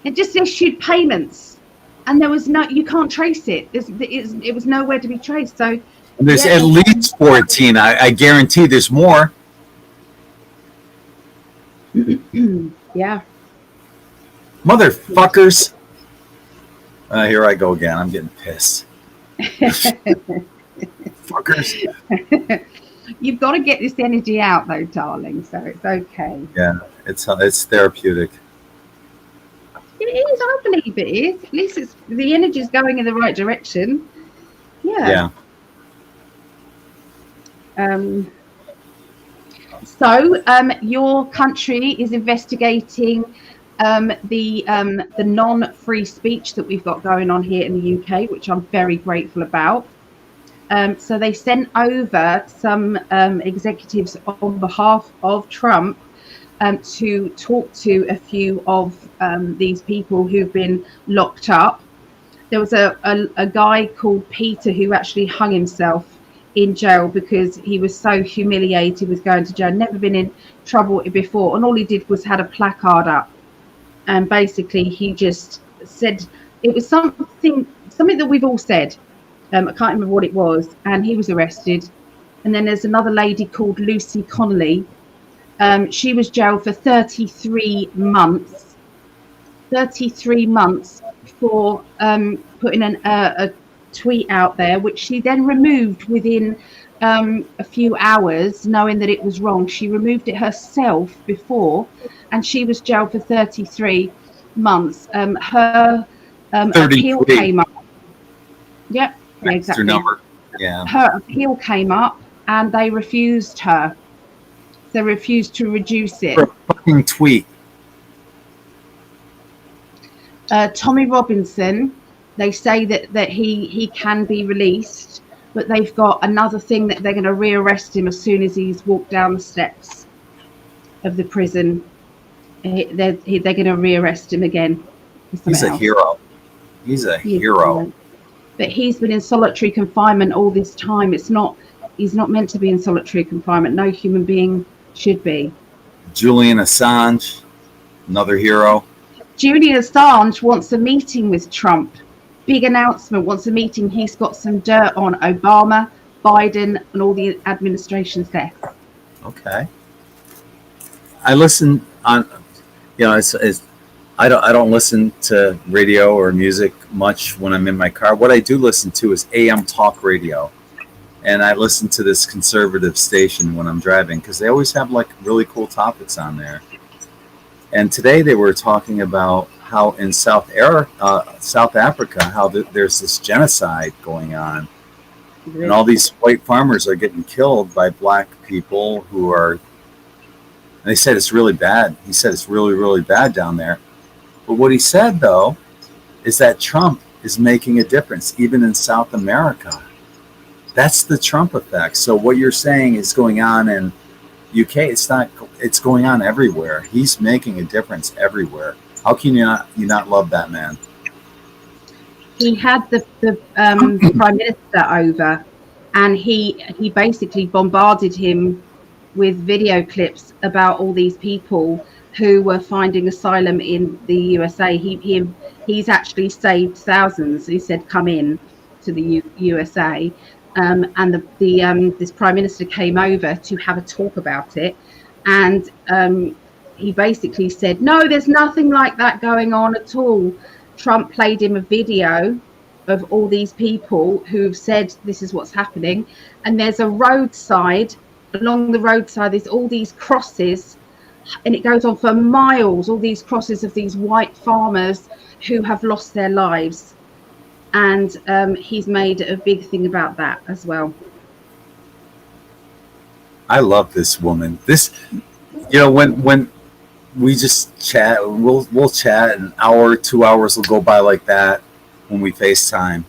It just issued payments, and there was you can't trace it. It was nowhere to be traced. So there's at least 14. I guarantee there's more. Yeah. Motherfuckers. Here I go again. I'm getting pissed. Fuckers. You've got to get this energy out, though, darling. So it's okay. Yeah, it's therapeutic. It is. I believe it is. At least the energy is going in the right direction. Yeah. So your country is investigating the non-free speech that we've got going on here in the UK, which I'm very grateful about. So they sent over some executives on behalf of Trump to talk to a few of these people who've been locked up. There was a guy called Peter who actually hung himself in jail because he was so humiliated with going to jail, never been in trouble before, and all he did was had a placard up, and basically he just said it was something that we've all said. I can't remember what it was, and he was arrested, And then there's another lady called Lucy Connolly. She was jailed for 33 months. 33 months for putting a tweet out there, which she then removed within a few hours, knowing that it was wrong. She removed it herself before, and she was jailed for 33 months. Her appeal came up. Yep, yeah, exactly. Number. Yeah. Her appeal came up, and they refused her. They refused to reduce it. For a fucking tweet. Tommy Robinson, they say that he can be released, but they've got another thing that they're going to rearrest him as soon as he's walked down the steps of the prison. They're going to rearrest him again. He's a hero. He's a hero. But he's been in solitary confinement all this time. He's not meant to be in solitary confinement. No human being should be. Julian Assange, another hero. Julian Assange wants a meeting with Trump. Big announcement, wants a meeting. He's got some dirt on Obama, Biden, and all the administrations there. Okay. I listen on, I don't listen to radio or music much when I'm in my car. What I do listen to is AM talk radio. And I listen to this conservative station when I'm driving because they always have like really cool topics on there. And today they were talking about how in South Africa, how there's this genocide going on. Really? And all these white farmers are getting killed by black people who are, and they said it's really bad. He said it's really, really bad down there. But what he said, though, is that Trump is making a difference, even in South America. That's the Trump effect. So what you're saying is going on in UK, it's going on everywhere. He's making a difference everywhere. How can you not love that man? He had the Prime Minister over, and he basically bombarded him with video clips about all these people who were finding asylum in the USA. He's actually saved thousands. He said, "Come in to the USA." And this Prime Minister came over to have a talk about it, and he basically said, "No, there's nothing like that going on at all." Trump played him a video of all these people who've said this is what's happening, and there's a roadside. Along the roadside, there's all these crosses, and it goes on for miles. All these crosses of these white farmers who have lost their lives. And he's made a big thing about that as well. I love this woman. This, when we just chat, we'll chat an hour, 2 hours will go by like that when we FaceTime.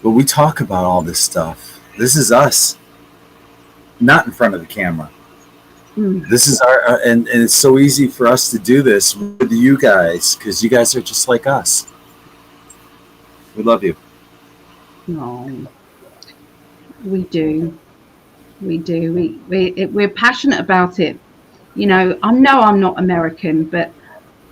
But we talk about all this stuff. This is us, not in front of the camera. This is our, and it's so easy for us to do this with you guys because you guys are just like us. We love you. No, we do. We're passionate about it. I'm not American, but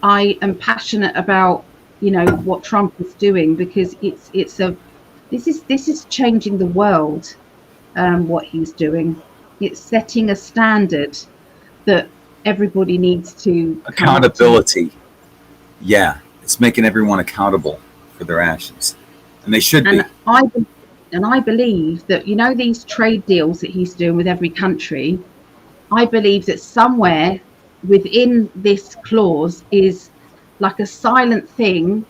I am passionate about what Trump is doing because this is changing the world. What he's doing, it's setting a standard that everybody needs to accountability. Yeah, it's making everyone accountable for their actions, and they should be. And I believe that these trade deals that he's doing with every country, I believe that somewhere within this clause is like a silent thing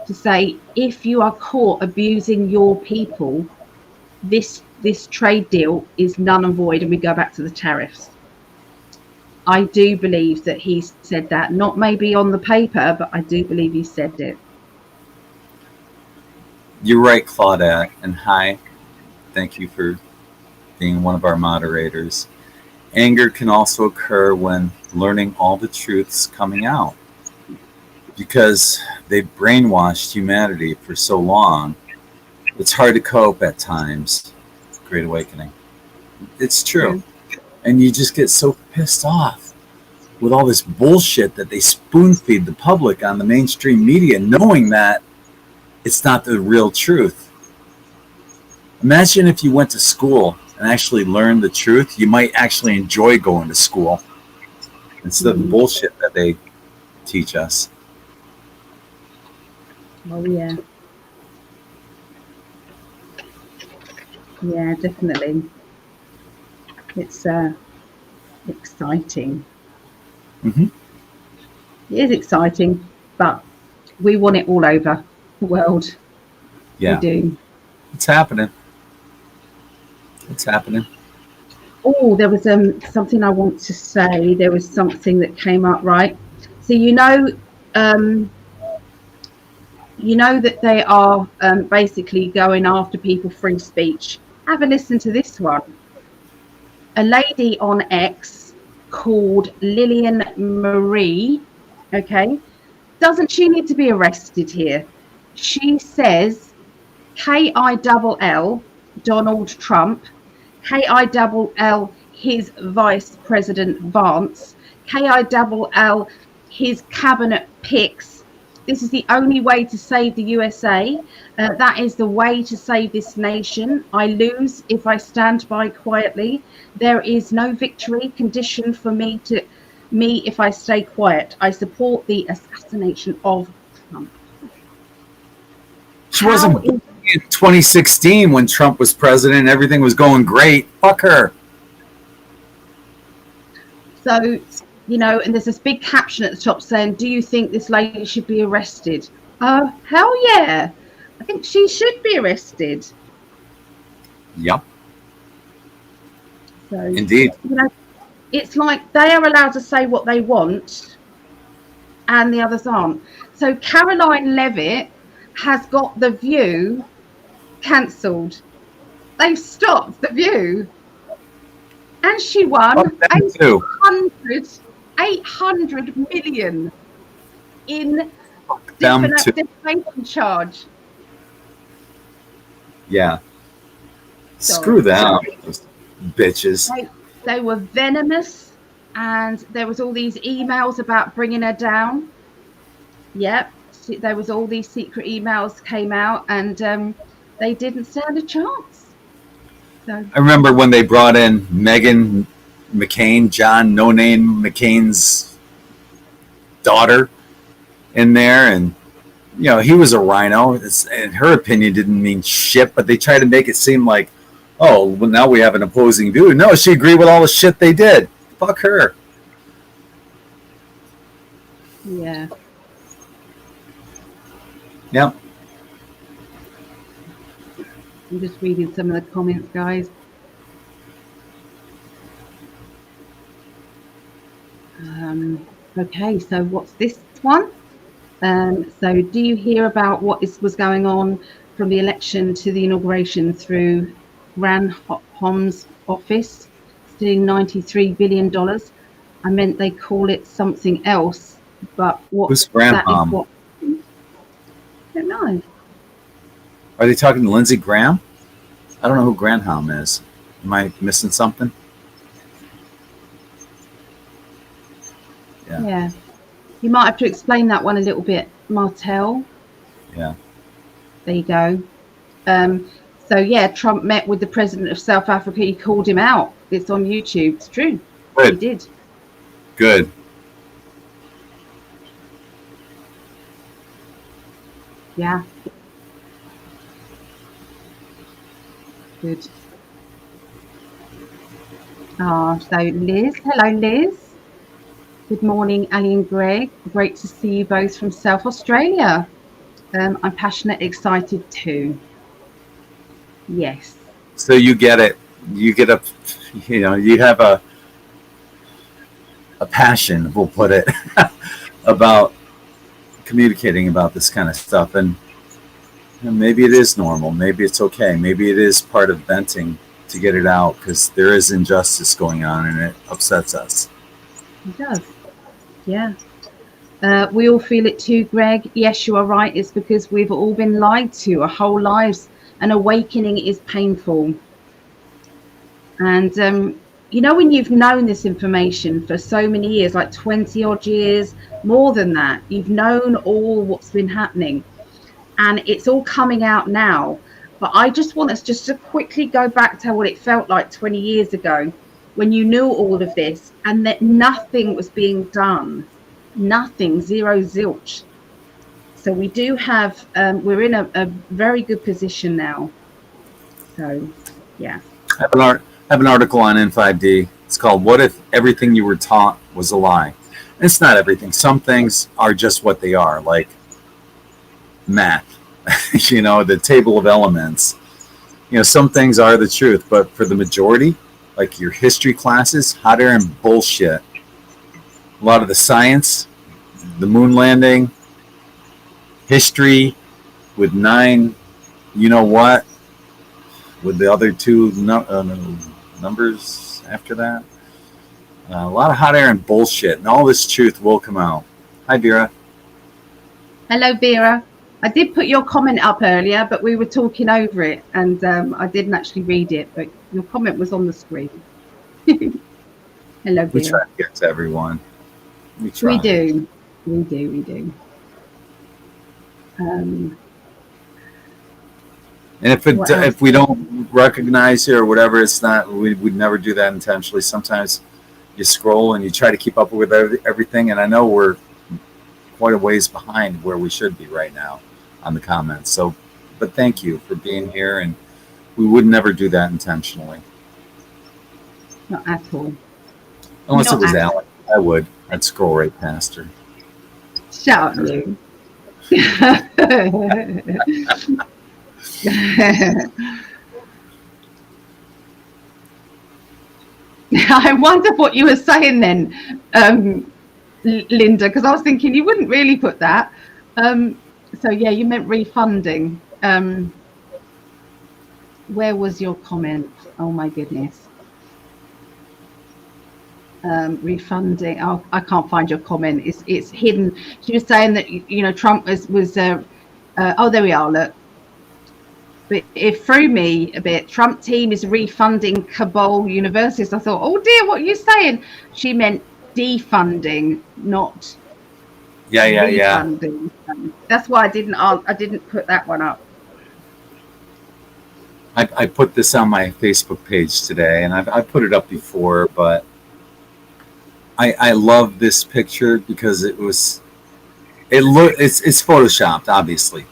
to say, if you are caught abusing your people, this trade deal is null and void, and we go back to the tariffs. I do believe that he said that, not maybe on the paper, but I do believe he said it. You're right, Claudette, and hi. Thank you for being one of our moderators. Anger can also occur when learning all the truths coming out because they've brainwashed humanity for so long. It's hard to cope at times. Great awakening. It's true. And you just get so pissed off with all this bullshit that they spoon feed the public on the mainstream media, knowing that it's not the real truth. Imagine if you went to school, and and actually learn the truth, you might actually enjoy going to school instead of the bullshit that they teach us. Oh yeah. Yeah, definitely. It's exciting. Mm-hmm. It is exciting, but we want it all over the world. Yeah. We do. It's happening. It's happening. Oh, there was something I want to say. There was something that came up, right? So that they are basically going after people free speech. Have a listen to this one. A lady on X called Lillian Marie, okay, doesn't she need to be arrested here? She says KILL Donald Trump, KILL his Vice President Vance, KILL his cabinet picks. This is the only way to save the USA. That is the way to save this nation. I lose if I stand by quietly. There is no victory conditioned for me if I stay quiet. I support the assassination of Trump. She wasn't in 2016 when Trump was president and everything was going great. Fuck her. So, and there's this big caption at the top saying, do you think this lady should be arrested? Oh, hell yeah. I think she should be arrested. Yep. So, indeed. It's like they are allowed to say what they want and the others aren't. So Caroline Levitt has got The View cancelled. They've stopped The View. And she won 800 million in defamation charge. Yeah. Screw them, those bitches. They were venomous, and there was all these emails about bringing her down. Yep, there was all these secret emails came out, and they didn't stand a chance. So. I remember when they brought in Meghan McCain, John No Name McCain's daughter, in there, and he was a rhino, and her opinion didn't mean shit, but they tried to make it seem like, oh, well, now we have an opposing view. No, she agreed with all the shit they did. Fuck her. Yeah. Yep. I'm just reading some of the comments, guys. Okay, so what's this one? So do you hear about what was going on from the election to the inauguration through Granholm's office, stealing $93 billion? I meant they call it something else, but who's Granholm? I don't know. Are they talking to Lindsey Graham? I don't know who Granholm is. Am I missing something? Yeah. You might have to explain that one a little bit, Martel. Yeah. There you go. So yeah, Trump met with the president of South Africa. He called him out. It's on YouTube. It's true. Good. He did. Good. Yeah. Good. So Liz. Hello, Liz. Good morning, Ali and Greg. Great to see you both from South Australia. I'm passionate, excited too. Yes. So you get it. You get you have a passion, we'll put it, about communicating about this kind of stuff. And maybe it is normal. Maybe it's okay. Maybe it is part of venting to get it out, because there is injustice going on and it upsets us. It does. Yeah. We all feel it too, Greg. Yes, you are right. It's because we've all been lied to our whole lives. An awakening is painful. And, when you've known this information for so many years, like 20 odd years, more than that, you've known all what's been happening. And it's all coming out now. But I just want us just to quickly go back to what it felt like 20 years ago when you knew all of this and that nothing was being done. Nothing, zero zilch. So we do have, we're in a very good position now. So, yeah. I have an article on In5d. It's called "What If Everything You Were Taught Was a Lie?" And it's not everything. Some things are just what they are, like math. The table of elements. Some things are the truth, but for the majority, like your history classes, hot air and bullshit. A lot of the science, the moon landing, history with 9, what, with the other 2 numbers after that. A lot of hot air and bullshit, and all this truth will come out. Hi, Vera. Hello, Vera. I did put your comment up earlier, but we were talking over it, and I didn't actually read it, but your comment was on the screen. Hello, Vera. We try to get to everyone. We try. We do. We do. We do. And if we don't recognize it or whatever, it's not. We'd never do that intentionally. Sometimes you scroll and you try to keep up with everything, and I know we're quite a ways behind where we should be right now on the comments. So, but thank you for being here, and we would never do that intentionally. Not at all. Unless it was Alan, I would. I'd scroll right past her. Shut up, you. I wonder what you were saying then, Linda, because I was thinking you wouldn't really put that. So yeah, you meant refunding. Where was your comment? Oh my goodness. Refunding. Oh, I can't find your comment. It's hidden. She was saying that Trump was oh, there we are. Look, but it threw me a bit. Trump team is refunding Kabul universities. I thought, oh dear, what are you saying? She meant defunding, not refunding. That's why I didn't put that one up. I put this on my Facebook page today, and I put it up before, but I love this picture because it's photoshopped, obviously,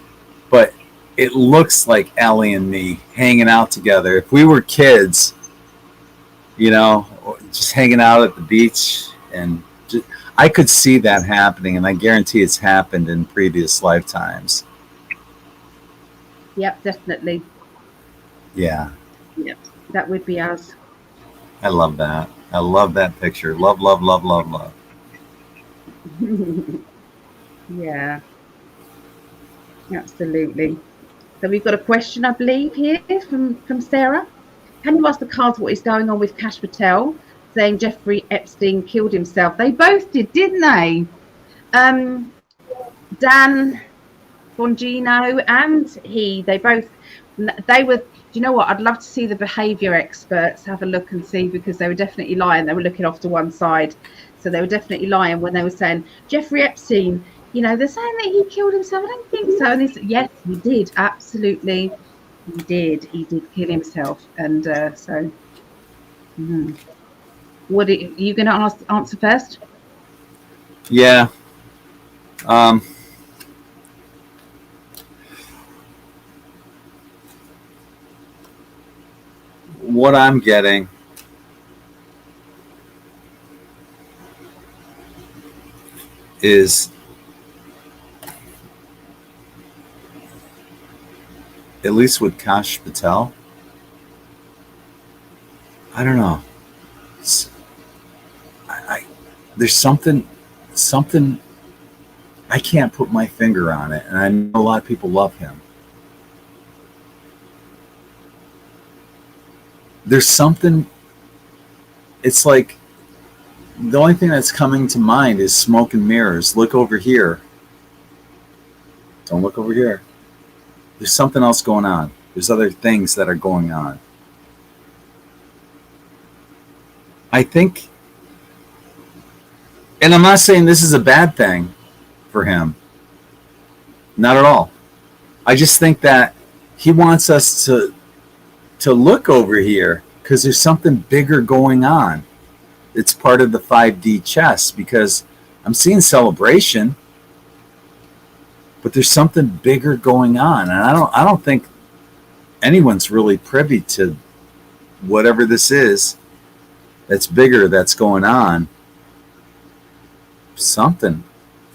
but it looks like Allie and me hanging out together. If we were kids, just hanging out at the beach, and I could see that happening, and I guarantee it's happened in previous lifetimes. Yep, definitely. Yeah. Yep, that would be us. I love that. I love that picture. Love, love, love, love, love. Yeah, absolutely. So we've got a question, I believe, here from Sarah. Can you ask the cards what is going on with Kash Patel, saying Jeffrey Epstein killed himself? They both did, didn't they? Dan Bongino and they were, do you know what? I'd love to see the behaviour experts have a look and see, because they were definitely lying. They were looking off to one side. So they were definitely lying when they were saying, Jeffrey Epstein, they're saying that he killed himself. I don't think so. And yes, he did. Absolutely. He did. He did kill himself. And so, what are you going to answer first? Yeah. What I'm getting is, at least with Kash Patel, I don't know. There's something I can't put my finger on it, and I know a lot of people love him. There's something. It's like the only thing that's coming to mind is smoke and mirrors. Look over here. Don't look over here. There's something else going on. There's other things that are going on. I think, and I'm not saying this is a bad thing for him. Not at all. I just think that he wants us to look over here because there's something bigger going on. It's part of the 5D chess because I'm seeing celebration, but there's something bigger going on, and I don't think anyone's really privy to whatever this is that's bigger that's going on. Something.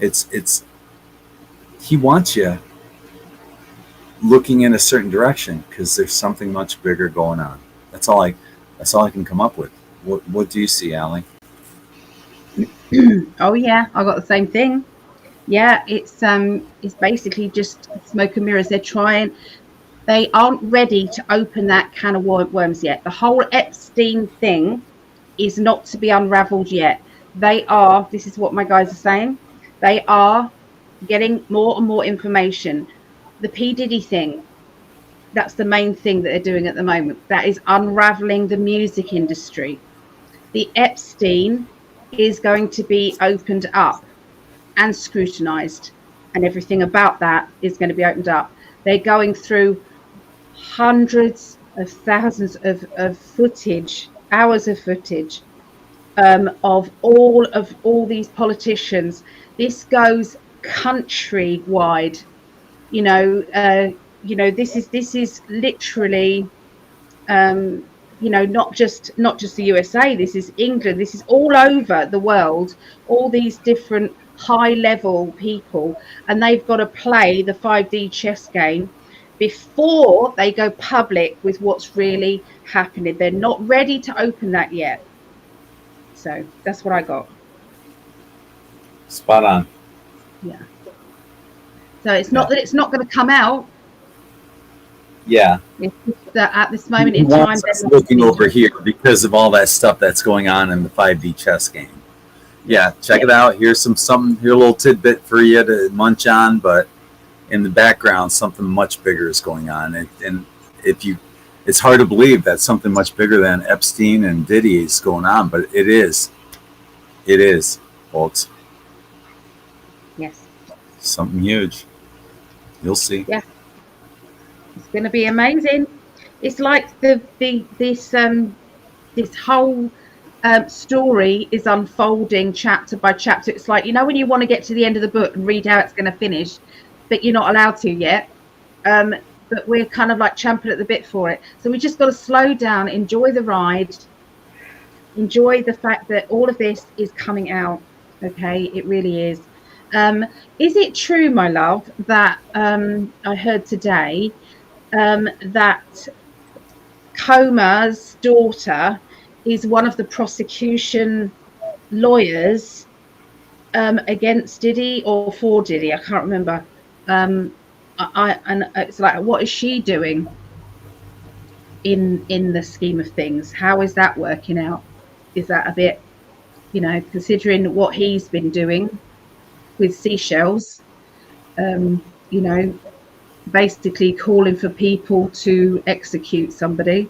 It's he wants you looking in a certain direction because there's something much bigger going on. That's all I can come up with. What do you see, Allie? Oh yeah, I got the same thing. Yeah, it's basically just smoke and mirrors. They aren't ready to open that can of worms yet. The whole Epstein thing is not to be unraveled yet. This is what my guys are saying, they are getting more and more information. The P. Diddy thing, that's the main thing that they're doing at the moment. That is unraveling the music industry. The Epstein is going to be opened up and scrutinized, and everything about that is going to be opened up. They're going through hundreds of thousands of footage, hours of footage, of all these politicians. This goes countrywide. This is literally, not just the USA. This is England. This is all over the world. All these different high-level people, and they've got to play the 5D chess game before they go public with what's really happening. They're not ready to open that yet. So that's what I got. Spot on. Yeah. So it's not that it's not going to come out. Yeah. It's just that at this moment in time, they're looking over here because of all that stuff that's going on in the 5D chess game. Yeah, check it out. Here's something. Here's a little tidbit for you to munch on, but in the background, something much bigger is going on, and it's hard to believe that something much bigger than Epstein and Diddy is going on, but it is. It is, folks. Yes. Something huge. You'll see. Yeah. It's going to be amazing. It's like this whole story is unfolding chapter by chapter. It's like, when you want to get to the end of the book and read how it's going to finish, but you're not allowed to yet. But we're kind of like champing at the bit for it. So we just got to slow down, enjoy the ride, enjoy the fact that all of this is coming out. Okay, it really is. Is it true, my love, that I heard today that Coma's daughter is one of the prosecution lawyers against Diddy or for Diddy? I can't remember. And it's like, what is she doing in the scheme of things? How is that working out? Is that a bit, considering what he's been doing with seashells, basically calling for people to execute somebody?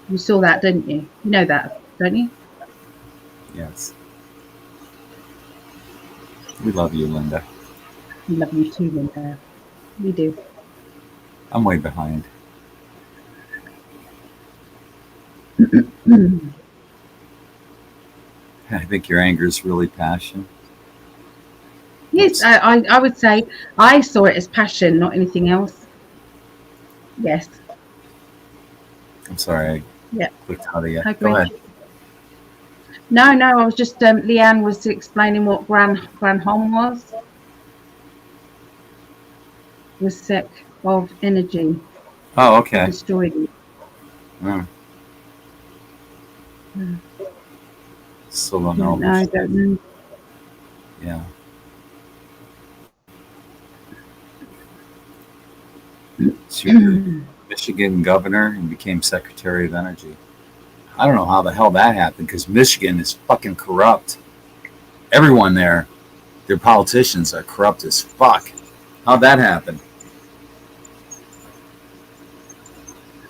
You saw that, didn't you? You know that, don't you? Yes. We love you, Linda. We love you too, Linda. We do. I'm way behind. I think your anger is really passion. Yes, I would say I saw it as passion, not anything else. Yes. I'm sorry. Yeah. Clicked out of you. Go ahead. No, I was just Leanne was explaining what Granholm was. Was sick of energy. Oh, okay. Destroyed it. Oh. Mm. Still don't know. No, I don't know. Yeah. She was Michigan governor and became Secretary of Energy. I don't know how the hell that happened because Michigan is fucking corrupt. Everyone there, their politicians are corrupt as fuck. How'd that happen?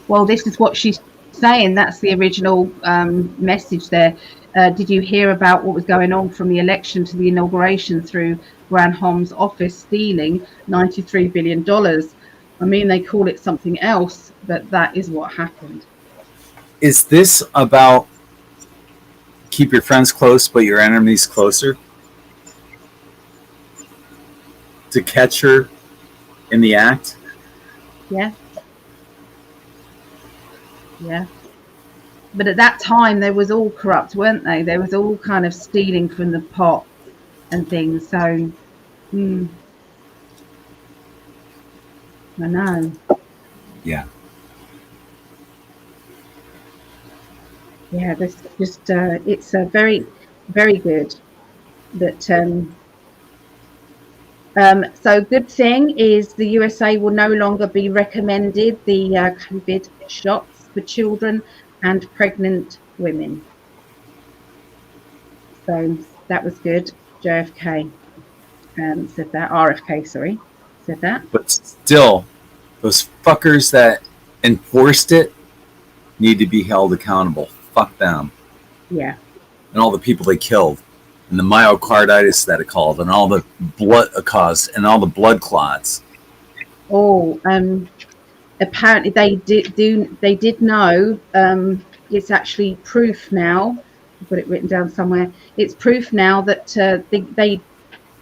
Well, this is what she's saying. That's the original message there. Did you hear about what was going on from the election to the inauguration through Granholm's office stealing $93 billion. I mean, they call it something else, but that is what happened. Is this about keep your friends close but your enemies closer? To catch her in the act? Yeah. Yeah. But at that time, they was all corrupt, weren't they? There was all kind of stealing from the pot and things. So, I know. Yeah. Yeah, this just it's a very, very good. That so good thing is the USA will no longer be recommended the COVID shots for children and pregnant women. So that was good. JFK said that. RFK, sorry, said that. But still, those fuckers that enforced it need to be held accountable. Fuck them. Yeah. And all the people they killed, and the myocarditis that it caused, and all the blood caused, and all the blood clots. Oh, apparently they did know. It's actually proof now. I've got it written down somewhere. It's proof now that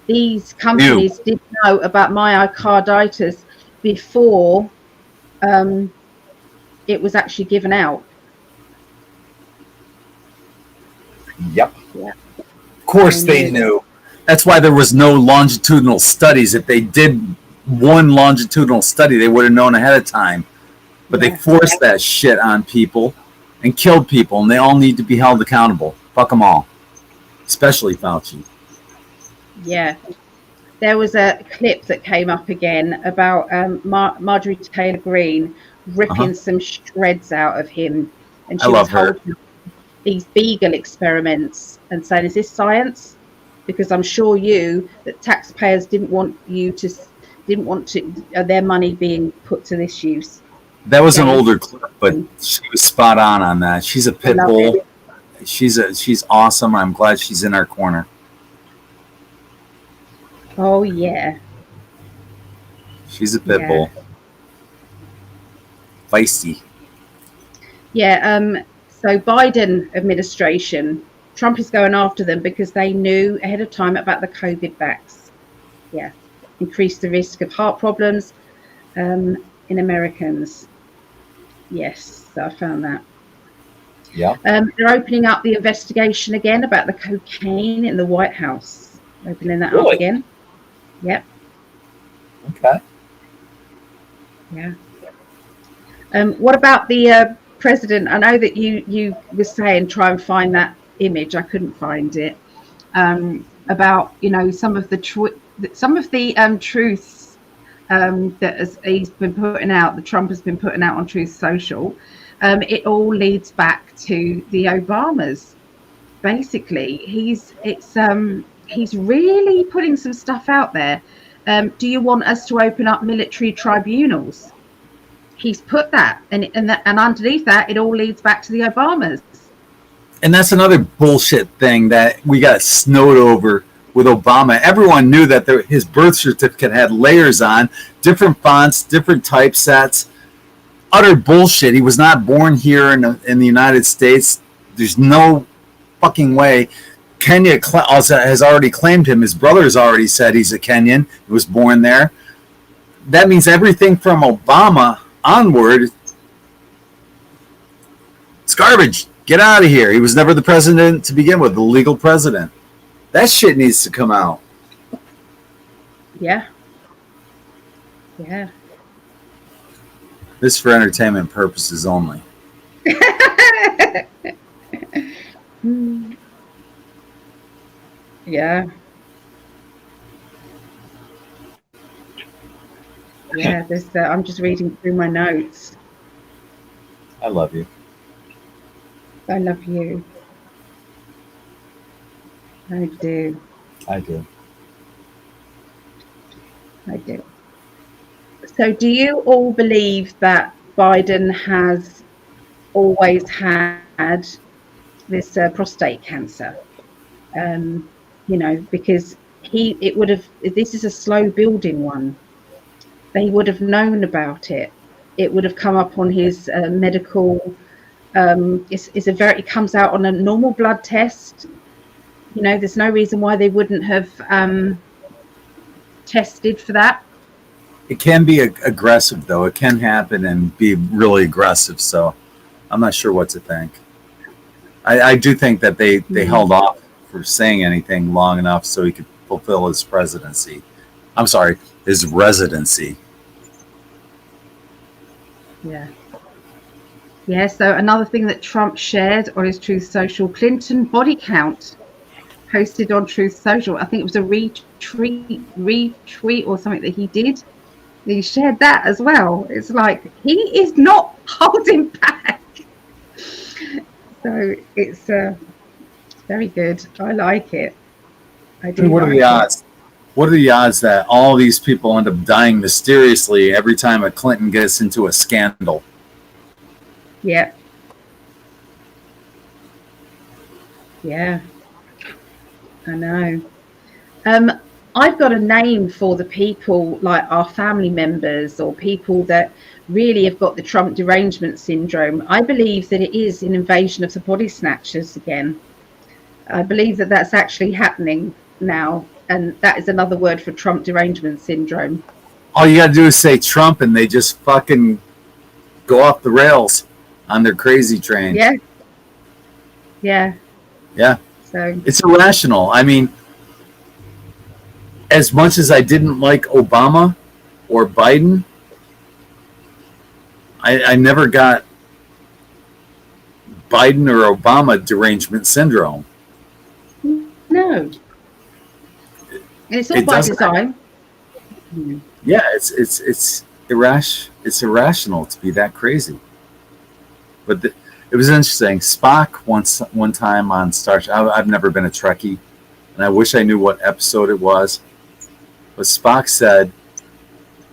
these companies did know about myocarditis before it was actually given out. Yep. Yeah. Of course they knew. That's why there was no longitudinal studies. If they did one longitudinal study, they would have known ahead of time. But they forced that shit on people and killed people, and they all need to be held accountable. Fuck them all. Especially Fauci. Yeah. There was a clip that came up again about Marjorie Taylor Greene ripping some shreds out of him. And she was holding these Beagle experiments and saying, is this science? Because I'm sure that taxpayers didn't want their money being put to this use. That was an older clip, but she was spot on that. She's a pit bull. She's awesome. I'm glad she's in our corner. Oh yeah. She's a pit bull. Feisty. Yeah. So Biden administration, Trump is going after them because they knew ahead of time about the COVID vax. Yeah. Increased the risk of heart problems in Americans. Yes, so I found that. Yeah. They're opening up the investigation again about the cocaine in the White House. Opening that up again. Yep. Okay. Yeah. What about the president? I know that you were saying try and find that image. I couldn't find it. About some of the truths that he's been putting out. The Trump has been putting out on Truth Social. It all leads back to the Obamas. Basically, he's really putting some stuff out there. Do you want us to open up military tribunals? He's put that, and underneath that, it all leads back to the Obamas. And that's another bullshit thing that we got snowed over with Obama. Everyone knew that his birth certificate had layers on, different fonts, different typesets. Utter bullshit. He was not born here in the United States. There's no fucking way. Kenya has already claimed him. His brother has already said he's a Kenyan. He was born there. That means everything from Obama onward, it's garbage. Get out of here. He was never the president to begin with, the legal president. That shit needs to come out. Yeah. Yeah. This is for entertainment purposes only. Yeah. Yeah, I'm just reading through my notes. I love you. I love you. I do. I do. I do. So do you all believe that Biden has always had this prostate cancer? Because it would have, this is a slow building one. They would have known about it. It would have come up on his medical. It comes out on a normal blood test. You know, there's no reason why they wouldn't have tested for that. It can be aggressive, though. It can happen and be really aggressive. So I'm not sure what to think. I do think that they held off for saying anything long enough so he could fulfill his presidency. I'm sorry, his residency. Yeah. Yeah, so another thing that Trump shared on his Truth Social, Clinton body count posted on Truth Social. I think it was a retweet or something that he did. He shared that as well. It's like, he is not holding back. So it's very good. I like it. I do. What are the odds? What are the odds that all these people end up dying mysteriously every time a Clinton gets into a scandal? Yeah. Yeah. I know. I've got a name for the people, like our family members or people that really have got the Trump derangement syndrome. I believe that it is an invasion of the body snatchers again. I believe that that's actually happening now. And that is another word for Trump derangement syndrome. All you got to do is say Trump and they just fucking go off the rails on their crazy train. Yeah. Yeah. Yeah. So it's irrational. I mean, as much as I didn't like Obama or Biden, I never got Biden or Obama derangement syndrome. No. And it's all by design. Yeah, it's irrational to be that crazy. But it was interesting. Spock one time on Star Trek. I've never been a Trekkie, and I wish I knew what episode it was. But Spock said,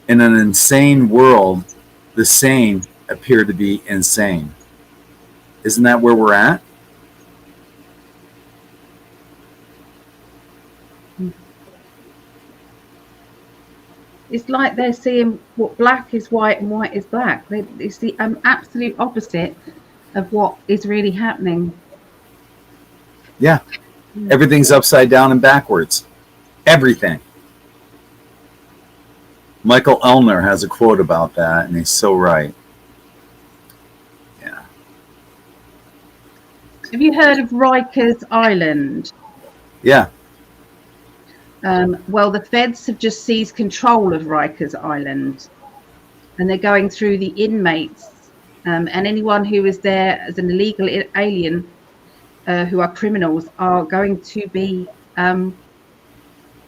"In an insane world, the sane appear to be insane." Isn't that where we're at? It's like they're seeing what black is white and white is black. It's the absolute opposite of what is really happening. Yeah. Everything's upside down and backwards. Everything. Michael Elner has a quote about that, and he's so right. Yeah. Have you heard of Rikers Island? Yeah. Well, the feds have just seized control of Rikers Island, and they're going through the inmates and anyone who is there as an illegal alien who are criminals are going to be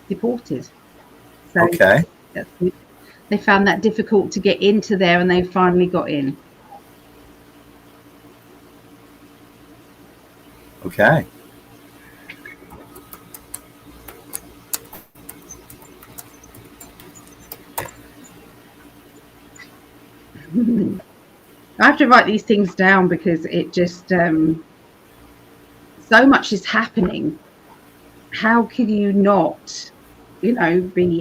deported. So okay. They found that difficult to get into there, and they finally got in. Okay. I have to write these things down because it just so much is happening. How can you not, be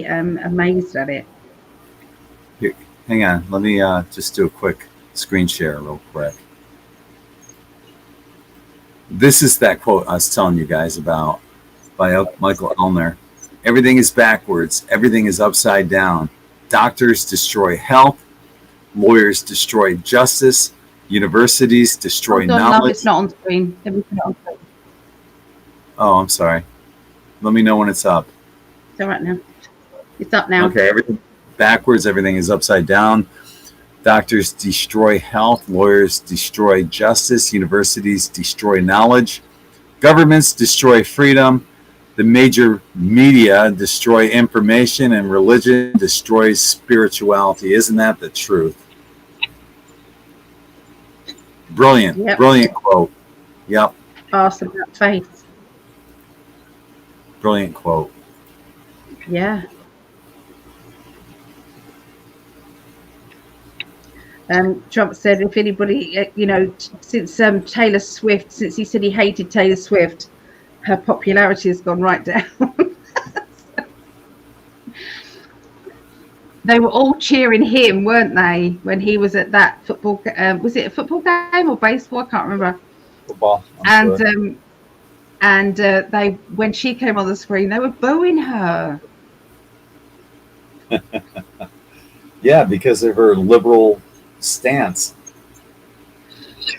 amazed at it? Here, hang on. Let me just do a quick screen share real quick. This is that quote I was telling you guys about by Michael Elner. Everything is backwards. Everything is upside down. Doctors destroy health. Lawyers destroy justice. Universities destroy knowledge. No, it's not on screen. Oh, I'm sorry. Let me know when it's up. It's all right now. It's up now. Okay, everything backwards. Everything is upside down. Doctors destroy health. Lawyers destroy justice. Universities destroy knowledge. Governments destroy freedom. The major media destroy information, and religion destroys spirituality. Isn't that the truth? Brilliant. Yep. Brilliant quote. Yep. Awesome. That face. Brilliant quote. Yeah. Trump said, if anybody, since Taylor Swift, since he said he hated Taylor Swift, her popularity has gone right down. they were all cheering him, weren't they, when he was at that football? Was it a football game or baseball? I can't remember. Football, And sure. they, when she came on the screen, they were booing her. Yeah, because of her liberal stance.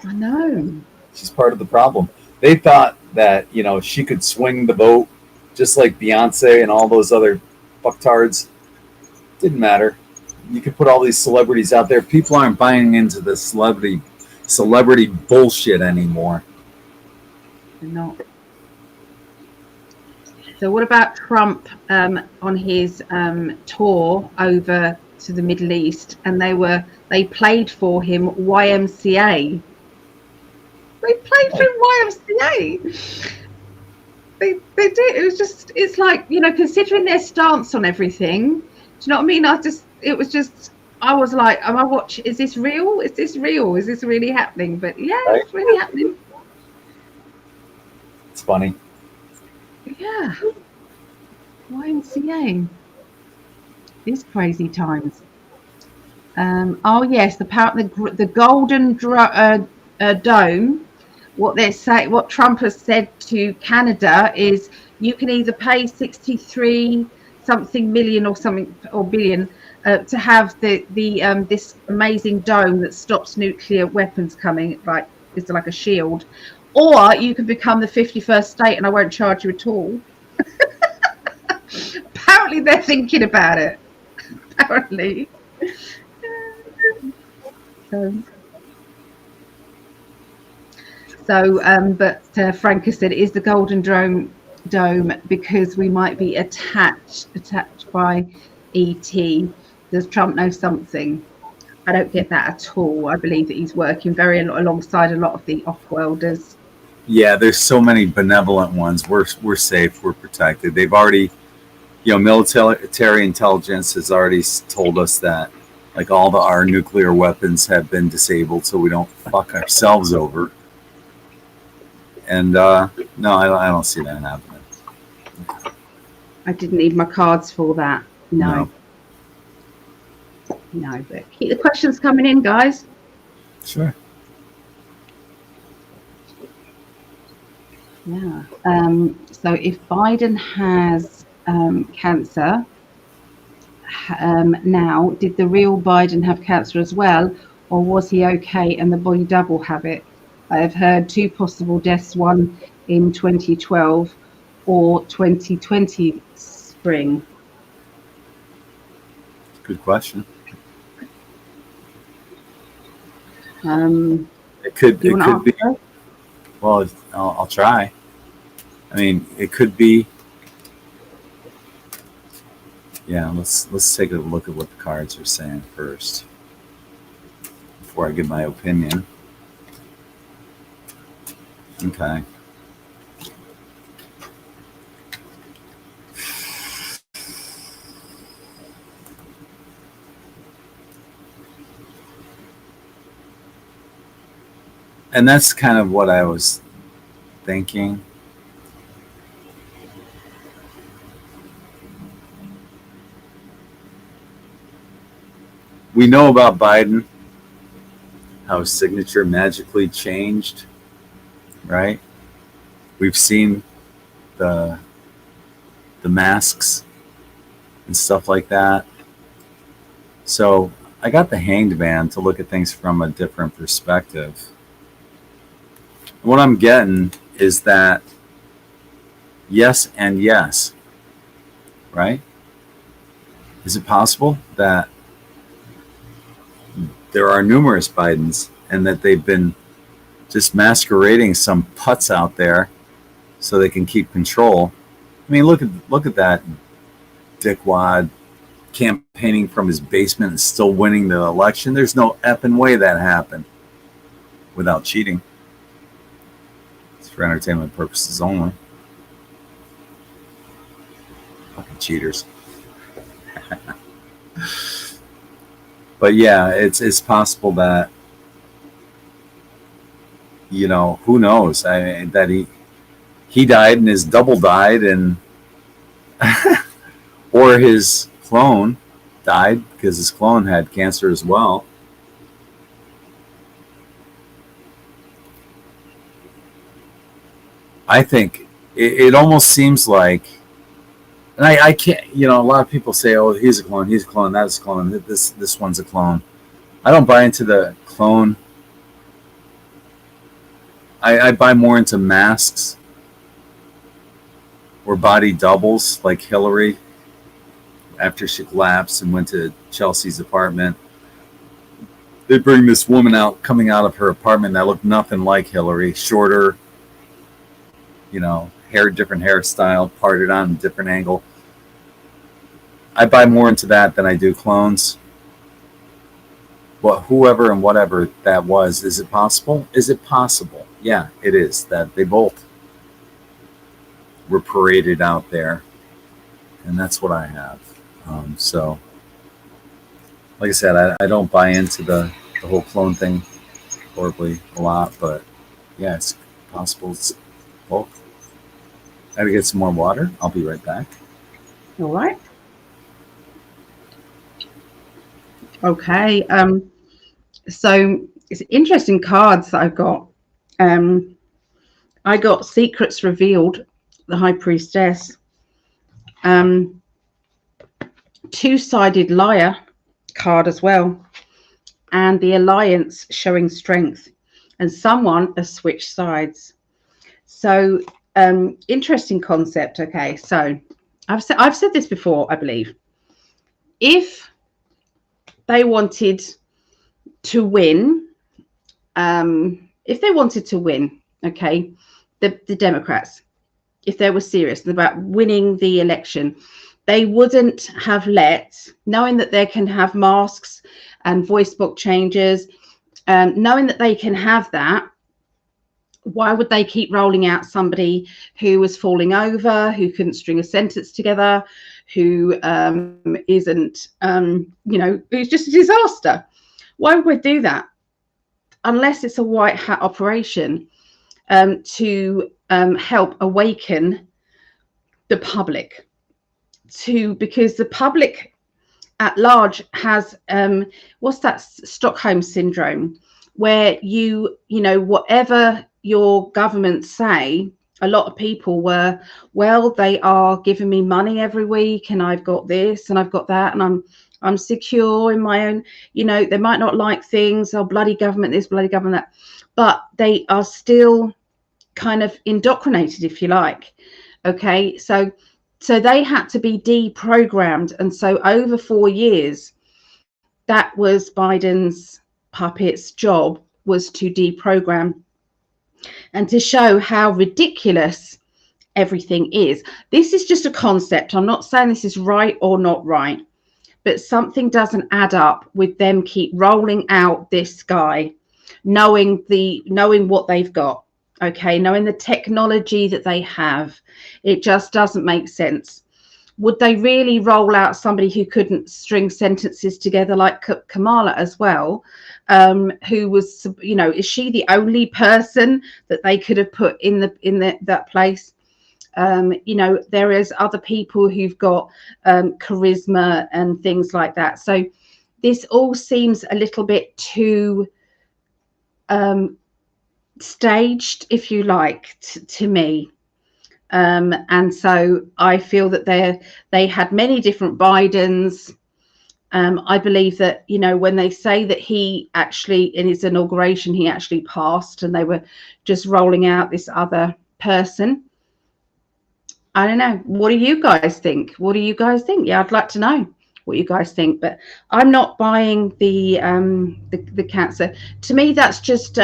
I know. She's part of the problem. They thought that, she could swing the vote just like Beyonce and all those other fucktards. Didn't matter. You could put all these celebrities out there. People aren't buying into the celebrity bullshit anymore. They're not. So what about Trump on his tour over to the Middle East, and they played for him YMCA. They played for YMCA. They did. It was just, it's like, considering their stance on everything. Do you know what I mean? I was like, am I watching? Is this real? Is this real? Is this really happening? But yeah, right? It's really happening. It's funny. Yeah. YMCA. These crazy times. Oh yes, the Golden Dome. What Trump has said to Canada is, you can either pay 63 something million or something or billion to have this amazing dome that stops nuclear weapons coming, like it's like a shield, or you can become the 51st state and I won't charge you at all. Apparently they're thinking about it. Apparently. But Frank has said it is the Golden Dome because we might be attacked by ET. Does Trump know something? I don't get that at all. I believe that he's working very alongside a lot of the off-worlders. Yeah, there's so many benevolent ones. We're safe. We're protected. They've already, military intelligence has already told us that, like, all our nuclear weapons have been disabled, so we don't fuck ourselves over. And no, I don't see that happening. I didn't need my cards for that. No, but keep the questions coming in, guys. Sure. Yeah. So if Biden has cancer now, did the real Biden have cancer as well, or was he okay and the body double have it? I have heard 2 possible deaths, one in 2012 or 2020 spring. Good question. It could be. Well, I'll try. I mean, it could be. Yeah, let's take a look at what the cards are saying first before I give my opinion. Okay. And that's kind of what I was thinking. We know about Biden, how his signature magically changed, right? We've seen the masks and stuff like that. So I got the Hanged Man to look at things from a different perspective. What I'm getting is that yes and yes, right? Is it possible that there are numerous Bidens and that they've been just masquerading some putz out there so they can keep control? I mean, look at that dickwad campaigning from his basement and still winning the election. There's no effing way that happened without cheating. It's for entertainment purposes only. Fucking cheaters. But yeah, it's possible that, who knows? I mean, that he died and his double died, and or his clone died because his clone had cancer as well. I think it almost seems like, and I can't, a lot of people say, oh, he's a clone, that's a clone, this one's a clone. I don't buy into the clone. I buy more into masks or body doubles, like Hillary after she collapsed and went to Chelsea's apartment. They bring this woman out, coming out of her apartment that looked nothing like Hillary, shorter, hair, different hairstyle, parted on a different angle. I buy more into that than I do clones. But whoever and whatever that was, is it possible? Is it possible? Yeah, it is. That they both were paraded out there. And that's what I have. So, like I said, I don't buy into the whole clone thing horribly a lot. But yeah, it's possible it's both. I gotta get some more water. I'll be right back. All right. Okay. So it's interesting cards that I've got. I got Secrets Revealed, the High Priestess. Two-sided Liar card as well. And the Alliance showing strength. And someone has switched sides. So interesting concept. Okay, so I've said this before, I believe. If they wanted to win, okay, the Democrats, if they were serious about winning the election, they wouldn't have knowing that they can have masks and voice box changes, knowing that they can have that, why would they keep rolling out somebody who was falling over, who couldn't string a sentence together, who isn't, who's just a disaster? Why would we do that? Unless it's a white hat operation to help awaken the public, because the public at large has what's that Stockholm syndrome, where whatever your government say, a lot of people were, well, they are giving me money every week and I've got this and I've got that and I'm secure in my own, they might not like things, oh, bloody government this, bloody government that, but they are still kind of indoctrinated, if you like. Okay, so they had to be deprogrammed, and so over 4 years that was Biden's puppet's job, was to deprogram and to show how ridiculous everything is. This is just a concept. I'm not saying this is right or not right, but something doesn't add up with them keep rolling out this guy, knowing what they've got, okay, knowing the technology that they have. It just doesn't make sense. Would they really roll out somebody who couldn't string sentences together, like Kamala as well, who was, is she the only person that they could have put in that place? There is other people who've got charisma and things like that. So this all seems a little bit too staged, if you like, to me. And so I feel that they had many different Bidens. I believe that, when they say that he actually, in his inauguration, he actually passed and they were just rolling out this other person. I don't know. What do you guys think? Yeah, I'd like to know what you guys think, but I'm not buying the cancer. To me, that's just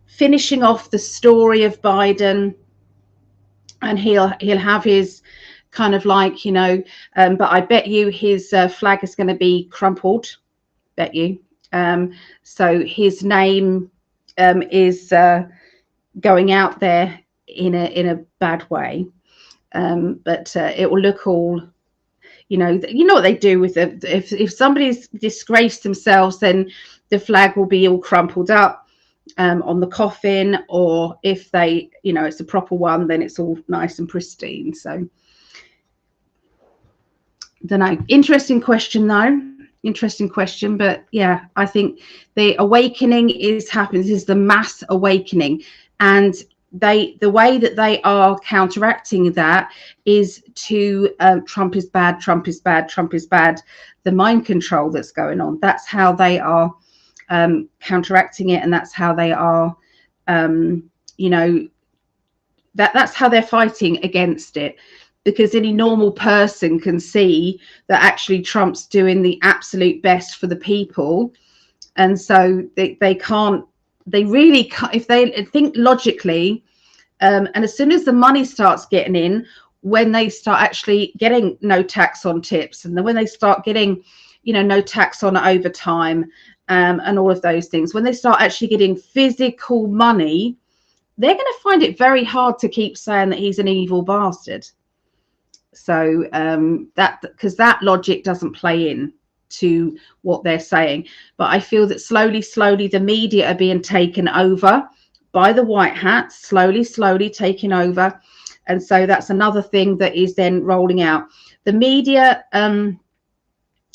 finishing off the story of Biden, and he'll have his kind of like, but I bet you his flag is going to be crumpled. Bet you. So his name is going out there in a bad way, but it will look all, what they do with it. If somebody's disgraced themselves, then the flag will be all crumpled up on the coffin, or if they, it's a proper one, then it's all nice and pristine. So don't know. Interesting question, though. Interesting question, but yeah, I think the awakening is happening. This is the mass awakening, and the way that they are counteracting that is to Trump is bad, Trump is bad, Trump is bad. The mind control that's going on. That's how they are counteracting it, and that's how they are, you know, that's how they're fighting against it. Because any normal person can see that actually Trump's doing the absolute best for the people, and so they can't. They really can't, if they think logically. And as soon as the money starts getting in, when they start actually getting no tax on tips, and then when they start getting, you know, no tax on overtime, and all of those things, when they start actually getting physical money, they're going to find it very hard to keep saying that he's an evil bastard. So that, because that logic doesn't play in to what they're saying. But I feel that slowly the media are being taken over by the white hats, slowly taking over. And so that's another thing that is then rolling out. The media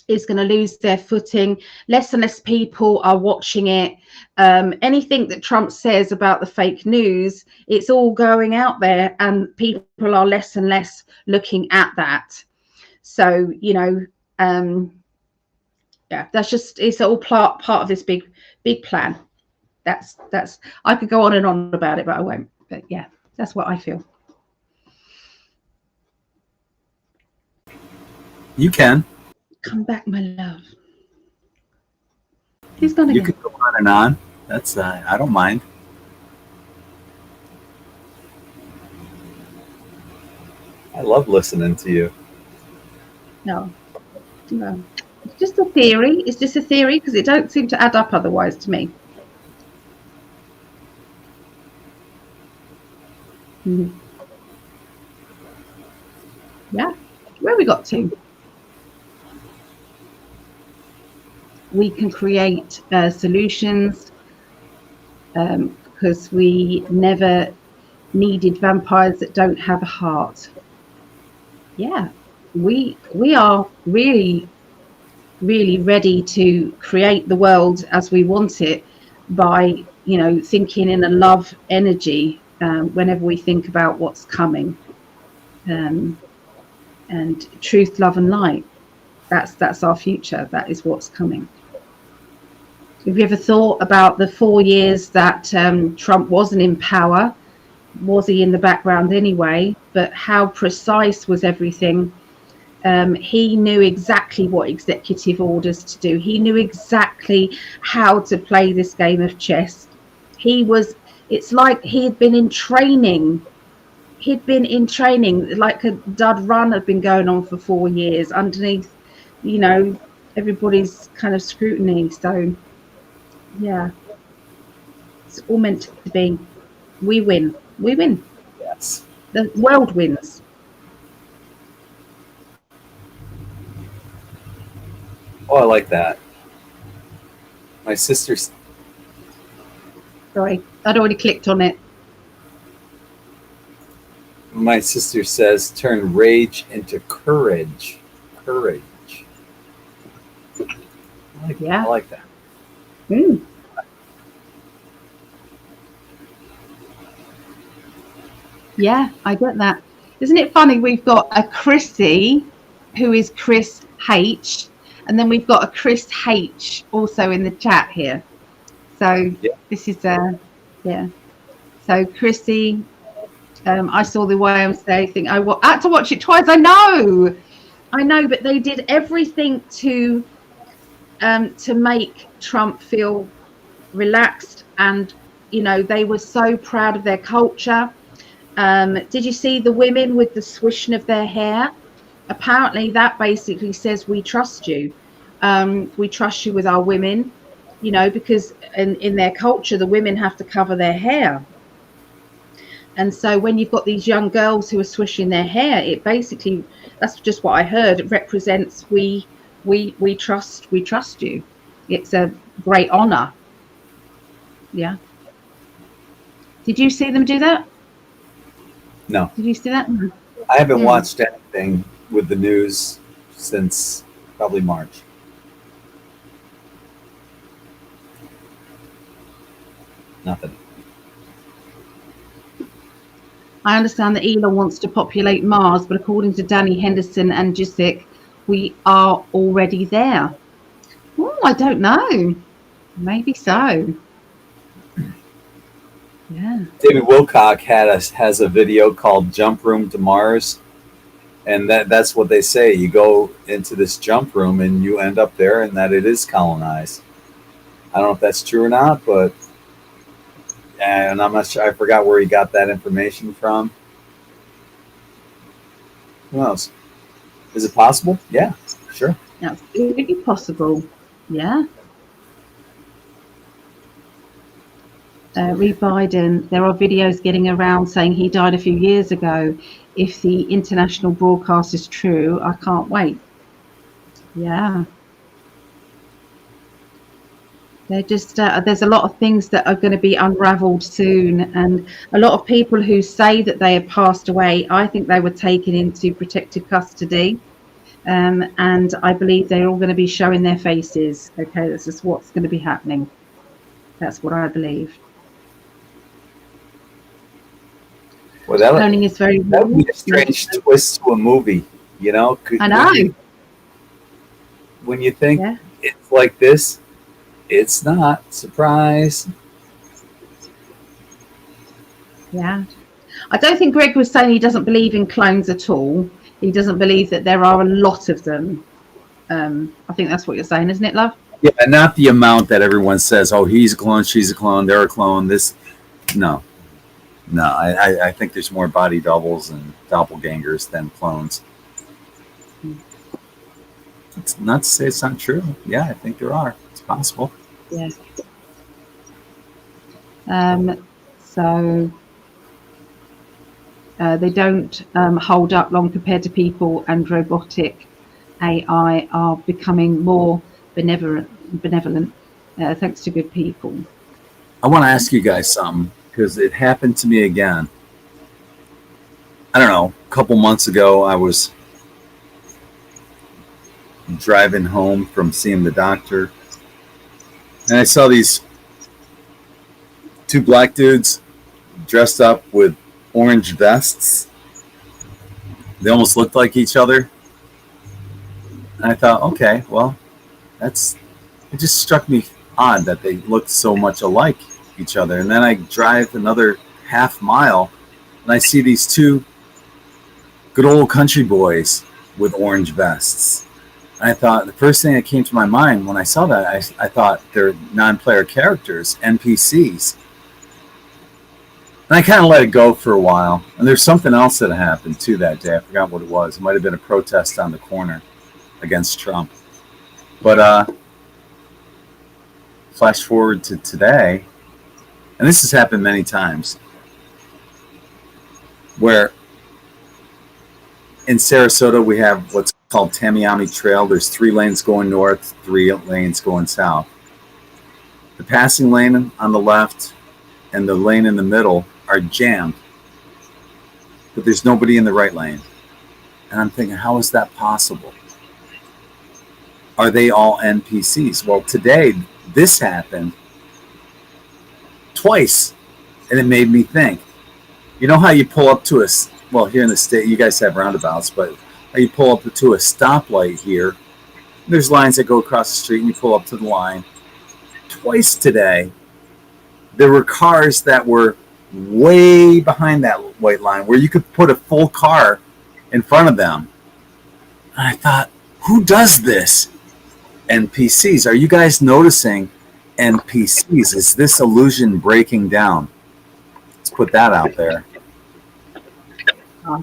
is going to lose their footing. Less and less people are watching it. Anything that Trump says about the fake news, it's all going out there, and people are less and less looking at that. So, you know, yeah, that's just, it's all part of this big plan. That's I could go on and on about it, but I won't. But yeah, that's what I feel. You can. Come back, my love. He's gonna. You could go on and on. That's I don't mind. I love listening to you. No. It's just a theory. It's just a theory because it don't seem to add up otherwise to me. Mm-hmm. Yeah. Where we got to? We can create solutions because we never needed vampires that don't have a heart. Yeah, we are really ready to create the world as we want it by, you know, thinking in a love energy whenever we think about what's coming, and truth, love, and light. That's our future. That is what's coming. Have you ever thought about the 4 years that Trump wasn't in power? Was he in the background anyway? But how precise was everything? He knew exactly what executive orders to do. He knew exactly how to play this game of chess. It's like he had been in training. He'd been in training, like a dud run had been going on for 4 years underneath, you know, everybody's kind of scrutiny. So yeah, it's all meant to be. We win. Yes. The world wins. Oh, I like that. My sister's. Sorry, I'd already clicked on it. My sister says, "Turn rage into courage." Courage. Yeah. I like that. Mm. Yeah, I get that. Isn't it funny? We've got a Chrissy, who is Chris H, and then we've got a Chris H also in the chat here. So yeah. This is yeah. So Chrissy, I saw the YMCA thing. I had to watch it twice. I know, but they did everything to make Trump feel relaxed, and you know, they were so proud of their culture. Did you see the women with the swishing of their hair? Apparently that basically says we trust you. We trust you with our women, you know, because in their culture the women have to cover their hair. And so when you've got these young girls who are swishing their hair, it basically, that's just what I heard, it represents we trust you. It's a great honor. Yeah. Did you see them do that? No. Did you see that? I haven't watched anything with the news since probably March. Nothing. I understand that Elon wants to populate Mars, but according to Danny Henderson and Jessic, we are already there. Oh, I don't know. Maybe so. Yeah. David Wilcock has a video called "Jump Room to Mars," and that's what they say. You go into this jump room and you end up there, and that it is colonized. I don't know if that's true or not, but and I'm not sure. I forgot where he got that information from. Who knows? Is it possible? Yeah, sure. That's really possible. Yeah. Reed Biden, there are videos getting around saying he died a few years ago. If the international broadcast is true, I can't wait. Yeah. They're just, there's a lot of things that are going to be unraveled soon. And a lot of people who say that they have passed away, I think they were taken into protective custody. And I believe they're all going to be showing their faces. Okay, this is what's going to be happening. That's what I believe. Well, Cloning is very that would be a strange twist to a movie, you know? I know. When you think it's like this, it's not. Surprise. Yeah. I don't think Gregg was saying he doesn't believe in clones at all. He doesn't believe that there are a lot of them. I think that's what you're saying, isn't it, love? Yeah, not the amount that everyone says, oh, he's a clone, she's a clone, they're a clone. No. I think there's more body doubles and doppelgangers than clones. It's not to say it's not true. Yeah, I think there are. It's possible. Yeah. So they don't hold up long compared to people, and robotic AI are becoming more benevolent thanks to good people. I want to ask you guys something, because it happened to me again. I don't know, a couple months ago, I was driving home from seeing the doctor, and I saw these two black dudes dressed up with orange vests. They almost looked like each other. And I thought, okay, well, it just struck me odd that they looked so much alike each other. And then I drive another half mile and I see these two good old country boys with orange vests. And I thought, the first thing that came to my mind when I saw that, I thought they're non-player characters, NPCs. And I kind of let it go for a while. And there's something else that happened too that day. I forgot what it was. It might have been a protest on the corner against Trump. But flash forward to today, and this has happened many times, where in Sarasota we have what's called Tamiami Trail. There's 3 lanes going north, 3 lanes going south. The passing lane on the left and the lane in the middle are jammed, but there's nobody in the right lane. And I'm thinking, how is that possible? Are they all NPCs? Well, today this happened twice, and it made me think. You know how you pull up to here in the state, you guys have roundabouts, but how you pull up to a stoplight here, there's lines that go across the street and you pull up to the line. Twice today, there were cars that were way behind that white line where you could put a full car in front of them. And I thought, who does this? NPCs. Are you guys noticing NPCs? Is this illusion breaking down? Let's put that out there.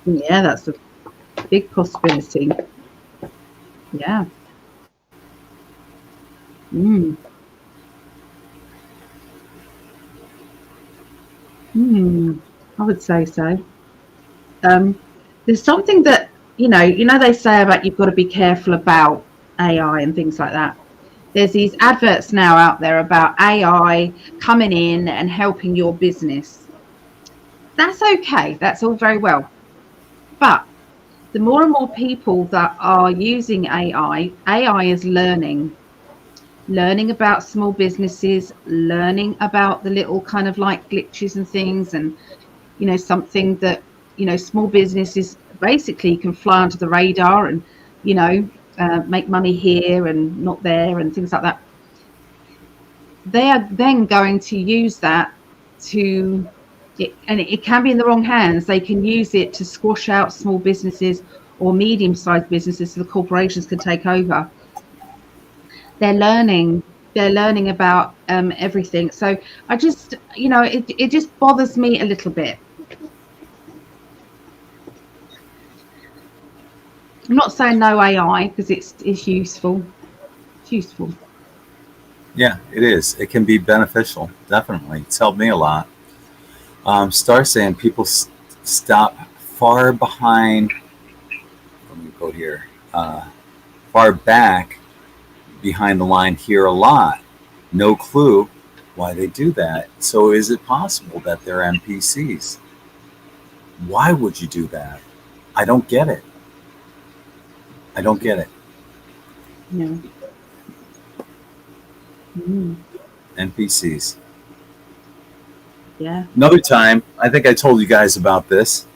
Yeah, that's a big possibility. Yeah. I would say so. There's something that, you know they say about you've got to be careful about AI and things like that. There's these adverts now out there about AI coming in and helping your business. That's okay. That's all very well. But the more and more people that are using AI is learning about small businesses, learning about the little kind of like glitches and things, and something that small businesses basically can fly under the radar and make money here and not there and things like that. They are then going to use that to and it can be in the wrong hands. They can use it to squash out small businesses or medium-sized businesses so the corporations can take over. They're learning about everything. So I just it just bothers me a little bit. I'm not saying no AI, because it's useful. It's useful. Yeah, it is. It can be beneficial. Definitely. It's helped me a lot. Star saying people stop far behind. Let me go here. Far back behind the line here a lot. No clue why they do that. So is it possible that they're NPCs? Why would you do that? I don't get it. I don't get it. No. NPCs. Yeah. Another time, I think I told you guys about this.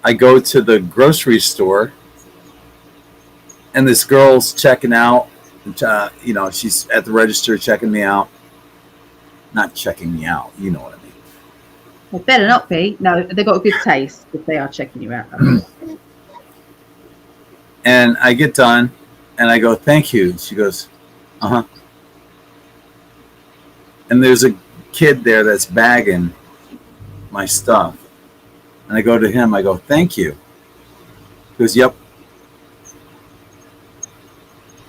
I go to the grocery store, and this girl's checking out. She's at the register checking me out. Not checking me out, you know what I mean. Well, better not be. No, they've got a good taste if they are checking you out. And I get done, and I go, "Thank you." And she goes, "Uh-huh." And there's a kid there that's bagging my stuff. And I go to him, I go, "Thank you." He goes, "Yep."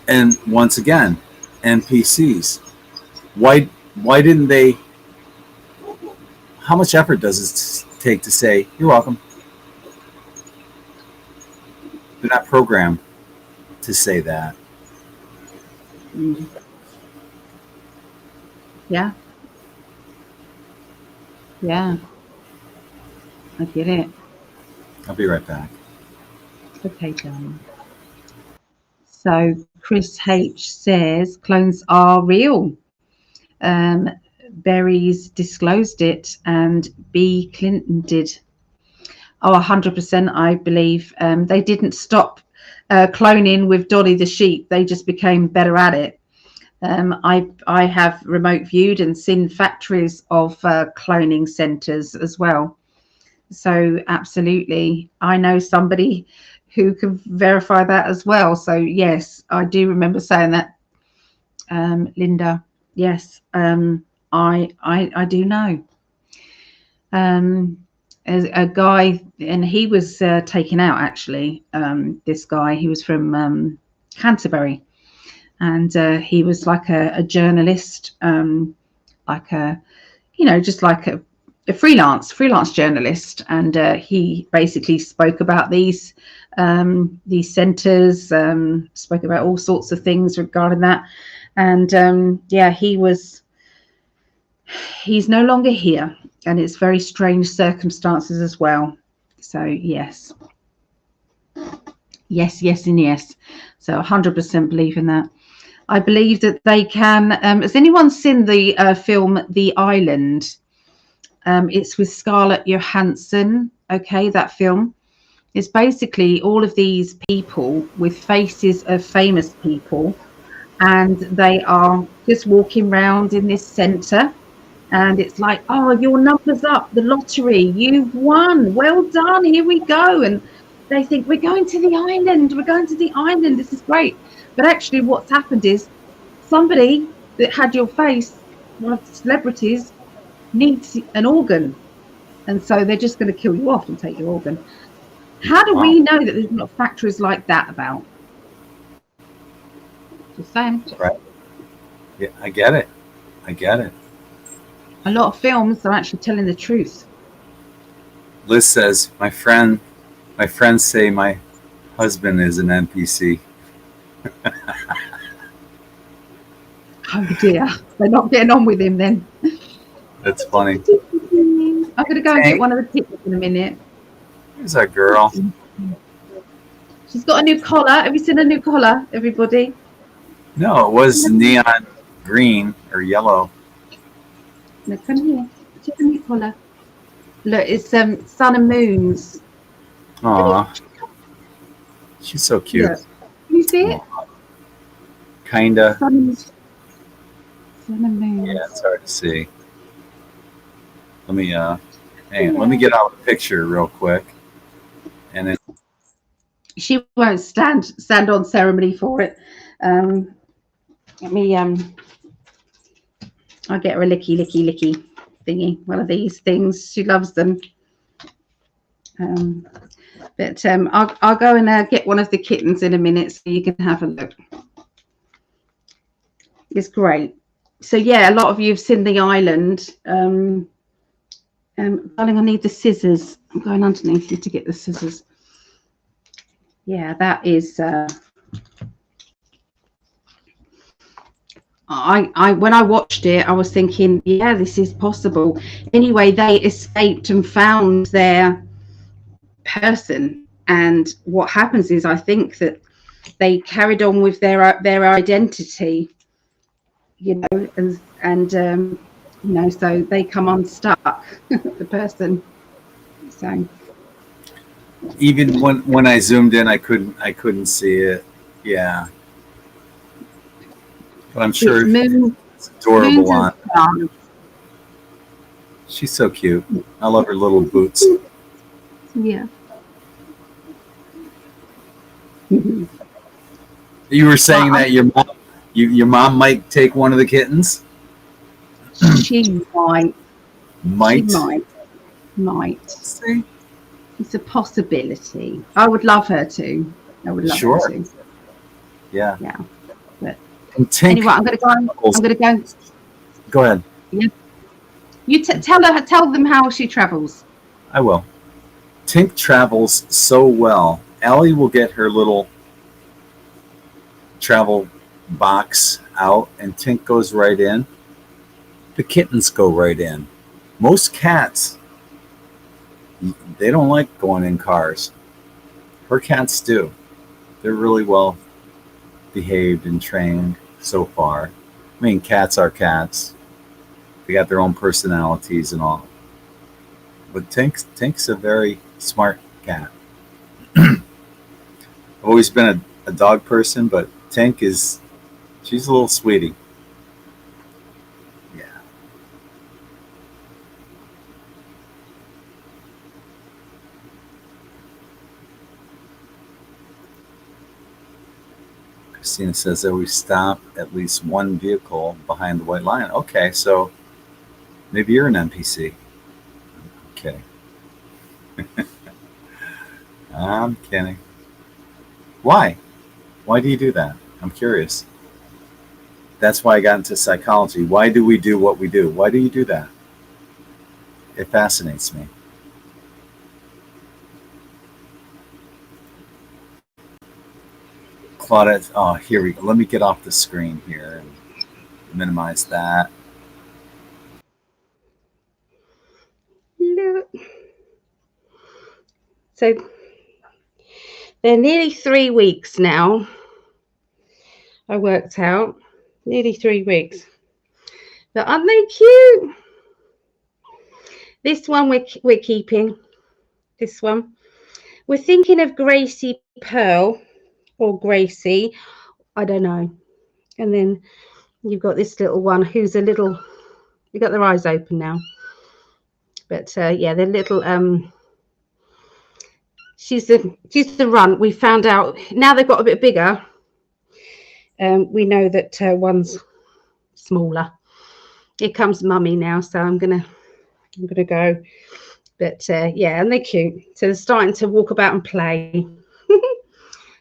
And once again, NPCs. Why didn't they? How much effort does it take to say, "You're welcome"? They're not programmed to say that. Yeah. Yeah. I get it. I'll be right back. Okay, darling. So Chris H says clones are real. Berries disclosed it, and B. Clinton did. Oh, 100%, I believe. They didn't stop cloning with Dolly the sheep. They just became better at it. I have remote viewed and seen factories of cloning centres as well. So absolutely, I know somebody who can verify that as well. So yes, I do remember saying that, Linda. Yes, I do know. As a guy, and he was taken out actually. This guy, he was from Canterbury, and he was like a journalist, like a just like a freelance journalist, and he basically spoke about these centres, spoke about all sorts of things regarding that, and he's no longer here, and it's very strange circumstances as well. So yes, and yes. So 100% believe in that. I believe that they can. Has anyone seen the film The Island? It's with Scarlett Johansson. Okay, that film. It's basically all of these people with faces of famous people, and they are just walking around in this centre. And it's like, "Oh, your number's up, the lottery, you've won, well done, here we go." And they think, "We're going to the island, this is great." But actually what's happened is somebody that had your face, one of the celebrities, needs an organ. And so they're just going to kill you off and take your organ. How do we know that there's not factories like that about? Just saying. Right. Yeah, I get it. A lot of films are actually telling the truth. Liz says, my friends say my husband is an NPC. Oh dear, they're not getting on with him then. That's funny. I'm going to go and get one of the tickets in a minute. Here's our girl. She's got a new collar. Have you seen a new collar, everybody? No, it was neon green or yellow. No, come here. She's a new collar. Look, it's sun and moons. Aw, she's so cute. Look, can you see it? Aw, kinda. Sun and moons. Yeah, it's hard to see. Let me hang on. Let me get out a picture real quick, and then She won't stand on ceremony for it. Let me I'll get her a licky thingy, one of these things. She loves them. But I'll go and get one of the kittens in a minute so you can have a look. It's great. So yeah, a lot of you have seen the island. Darling, I need the scissors. I'm going underneath you to get the scissors. Yeah, that is. When I watched it, I was thinking, yeah, this is possible. Anyway, they escaped and found their person, and what happens is, I think that they carried on with their identity, you know, and you know, so they come unstuck, the person. So even when I zoomed in, I couldn't see it. Yeah, but I'm sure it's adorable on. She's so cute. I love her little boots. Yeah. You were saying that your mom might take one of the kittens. She might. Might. She might. See? It's a possibility. I would love her to. I would love her to. Yeah. Yeah. But and Tink, anyway, I'm going to go. Go ahead. Yeah. You tell them how she travels. I will. Tink travels so well. Allie will get her little travel box out, and Tink goes right in. The kittens go right in. Most cats, they don't like going in cars. Her cats do. They're really well behaved and trained so far. I mean, cats are cats. They got their own personalities and all. But Tink's a very smart cat. I've always been a dog person, but Tink she's a little sweetie. Yeah. Christina says that we stop at least one vehicle behind the white line. Okay, so maybe you're an NPC. Okay. I'm kidding. Why? Why do you do that? I'm curious. That's why I got into psychology. Why do we do what we do? Why do you do that? It fascinates me. Claudette, oh, here we go. Let me get off the screen here and minimize that. Look. So they're nearly 3 weeks now. I worked out nearly 3 weeks. But aren't they cute? This one we're keeping. This one. We're thinking of Gracie Pearl or Gracie. I don't know. And then you've got this little one who's a little. You got their eyes open now. But yeah, they're little. She's the runt. We found out now they've got a bit bigger. We know that one's smaller. Here comes Mummy now, so I'm gonna go. But yeah, and they're cute. So they're starting to walk about and play.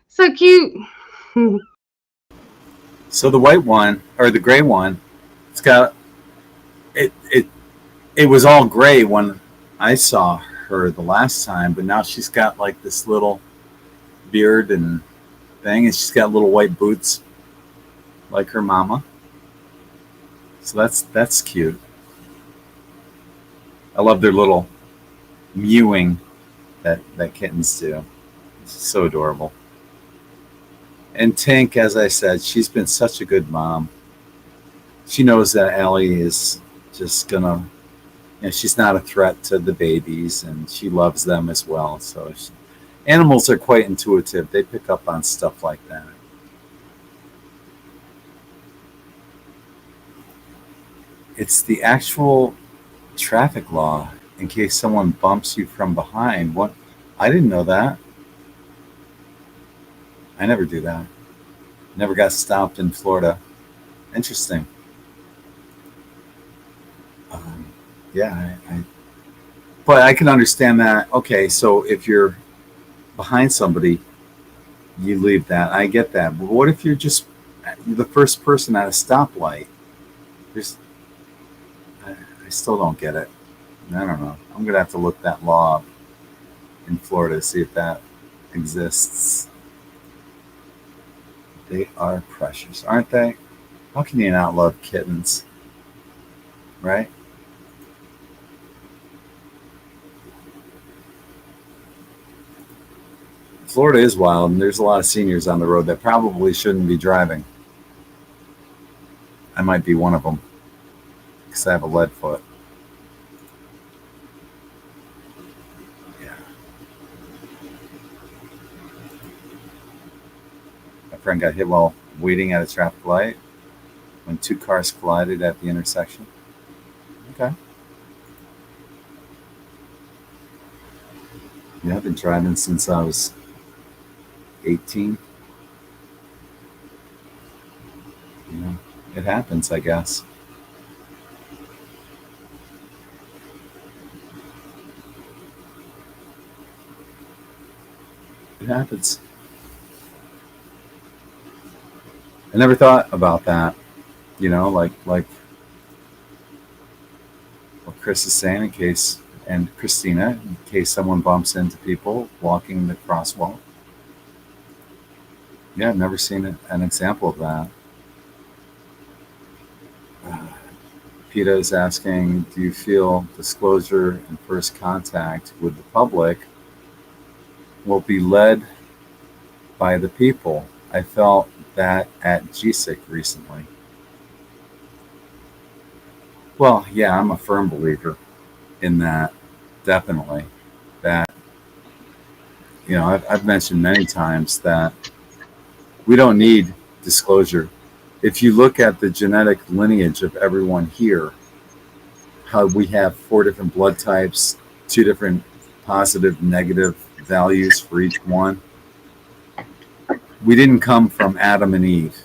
So cute. So the white one or the gray one, it's got it was all gray when I saw her the last time, but now she's got like this little beard and thing, and she's got little white boots like her mama. So that's cute. I love their little mewing that kittens do. It's so adorable. And Tink, as I said, she's been such a good mom. She knows that Allie is just gonna, she's not a threat to the babies, and she loves them as well. So animals are quite intuitive. They pick up on stuff like that. It's the actual traffic law in case someone bumps you from behind. What? I didn't know that. I never do that. Never got stopped in Florida. Interesting. Um, yeah, but I can understand that. Okay, so if you're behind somebody, you leave that. I get that. But what if you're the first person at a stoplight? There's, I still don't get it. I don't know. I'm gonna have to look that law up in Florida to see if that exists. They are precious, aren't they? How can you not love kittens? Right? Florida is wild, and there's a lot of seniors on the road that probably shouldn't be driving. I might be one of them because I have a lead foot. Yeah. My friend got hit while waiting at a traffic light when two cars collided at the intersection. Okay. Yeah, I've been driving since I was 18. It happens, I guess. It happens. I never thought about that, like what Chris is saying, and Christina, in case someone bumps into people walking the crosswalk. Yeah, I've never seen an example of that. PETA is asking, do you feel disclosure and first contact with the public will be led by the people? I felt that at GSIC recently. Well, yeah, I'm a firm believer in that, definitely. That, I've mentioned many times that we don't need disclosure. If you look at the genetic lineage of everyone here, how we have 4 different blood types, 2 different positive, negative values for each one. We didn't come from Adam and Eve.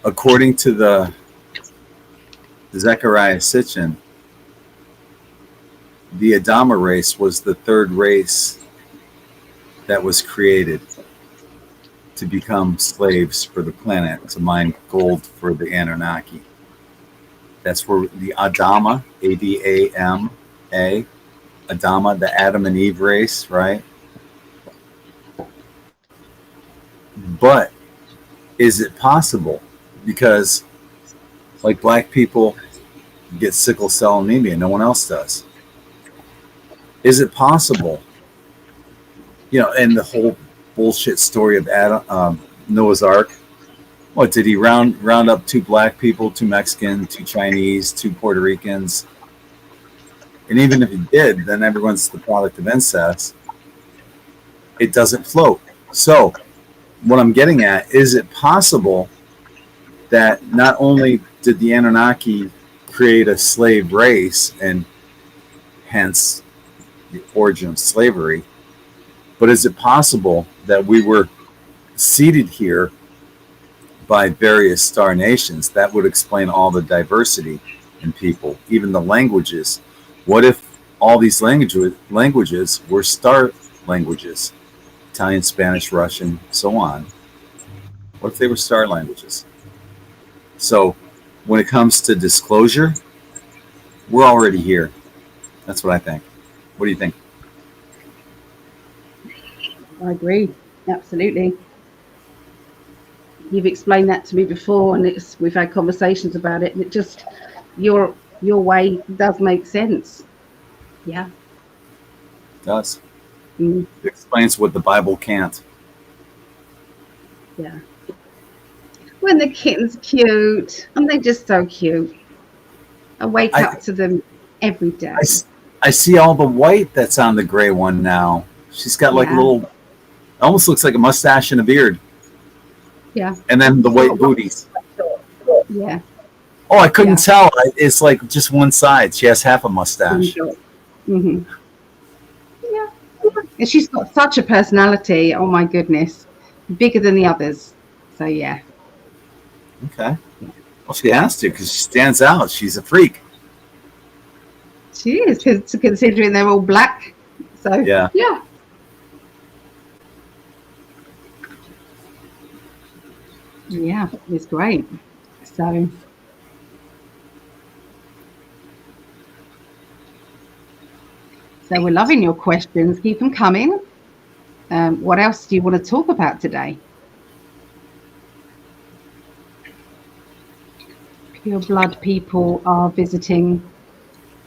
According to the Zechariah Sitchin, the Adama race was the 3rd race that was created to become slaves for the planet, to mine gold for the Anunnaki. That's where the Adama, Adama, Adama, the Adam and Eve race, right? But is it possible? Because like black people get sickle cell anemia, no one else does. Is it possible? And the whole bullshit story of Noah's Ark. What did he round up 2 black people, 2 Mexican, 2 Chinese, 2 Puerto Ricans? And even if he did, then everyone's the product of incest. It doesn't float. So what I'm getting at, is it possible that not only did the Anunnaki create a slave race, and hence the origin of slavery, but is it possible that we were seeded here by various star nations? That would explain all the diversity in people, even the languages. What if all these languages were star languages? Italian, Spanish, Russian, so on. What if they were star languages? So when it comes to disclosure, we're already here. That's what I think. What do you think? I agree. Absolutely. You've explained that to me before, and we've had conversations about it, and it just, your way does make sense. Yeah. does. Mm, It explains what the Bible can't. yeah. When the kitten's cute, and they're just so cute. I wake I, up to them every I, day. I see all the white that's on the gray one now. She's got like a Yeah, little, almost looks like a mustache and a beard, yeah. and then the She's got a white white, booties. yeah, Oh, I couldn't yeah. tell. It's like just one side. She has half a mustache. Mm-hmm. Yeah. And she's got such a personality. Oh my goodness, bigger than the others. So yeah, Okay. Well, she has to because she stands out. She's a freak. she is, considering they're all black. So Yeah. yeah, yeah, it's great. So we're loving your questions. Keep them coming. What else do you want to talk about today? Pure blood people are visiting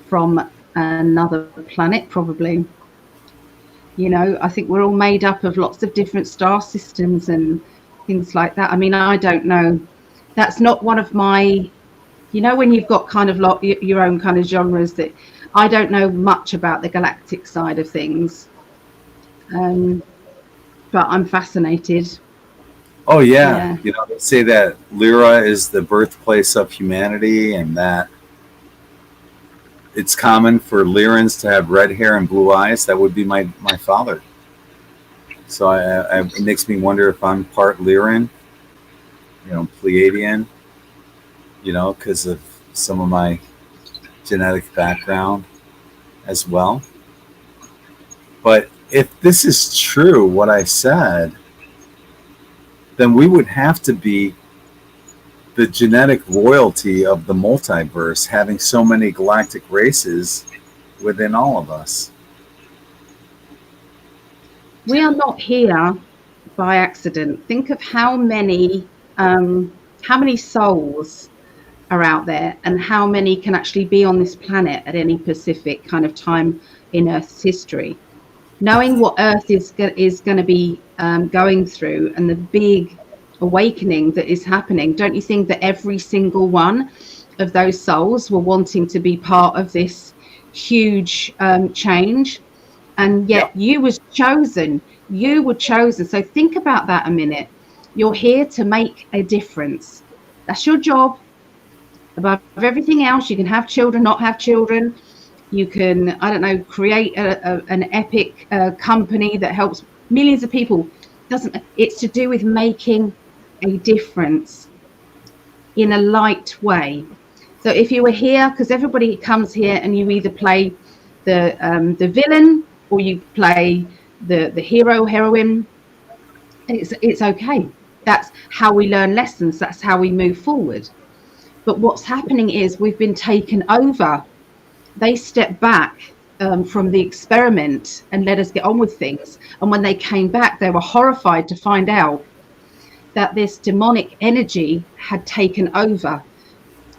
from another planet, probably. You know, I think we're all made up of lots of different star systems and things like that. I mean, I don't know. That's not one of my, you know, when you've got kind of your own kind of genres, that I don't know much about the galactic side of things. Um, but I'm fascinated. Oh, yeah. Yeah. You know, they say that Lyra is the birthplace of humanity and that it's common for Lyrans to have red hair and blue eyes. That would be my father. So it makes me wonder if I'm part Lyran, Pleiadian, because of some of my genetic background as well. But if this is true, what I said, then we would have to be the genetic royalty of the multiverse, having so many galactic races within all of us. We are not here by accident. Think of how many souls are out there and how many can actually be on this planet at any specific kind of time in Earth's history. Knowing what Earth is going to be going through and the big awakening that is happening, don't you think that every single one of those souls were wanting to be part of this huge change? And Yep. yet you were chosen. So think about that a minute. You're here to make a difference. That's your job. Above everything else, you can have children, not have children. You can, I don't know, create an epic company that helps millions of people. It's to do with making a difference in a light way. So if you were here, because everybody comes here and you either play the villain or you play the hero, heroine, it's okay. That's how we learn lessons. That's how we move forward. But what's happening is we've been taken over. They stepped back from the experiment and let us get on with things. And when they came back, they were horrified to find out that this demonic energy had taken over.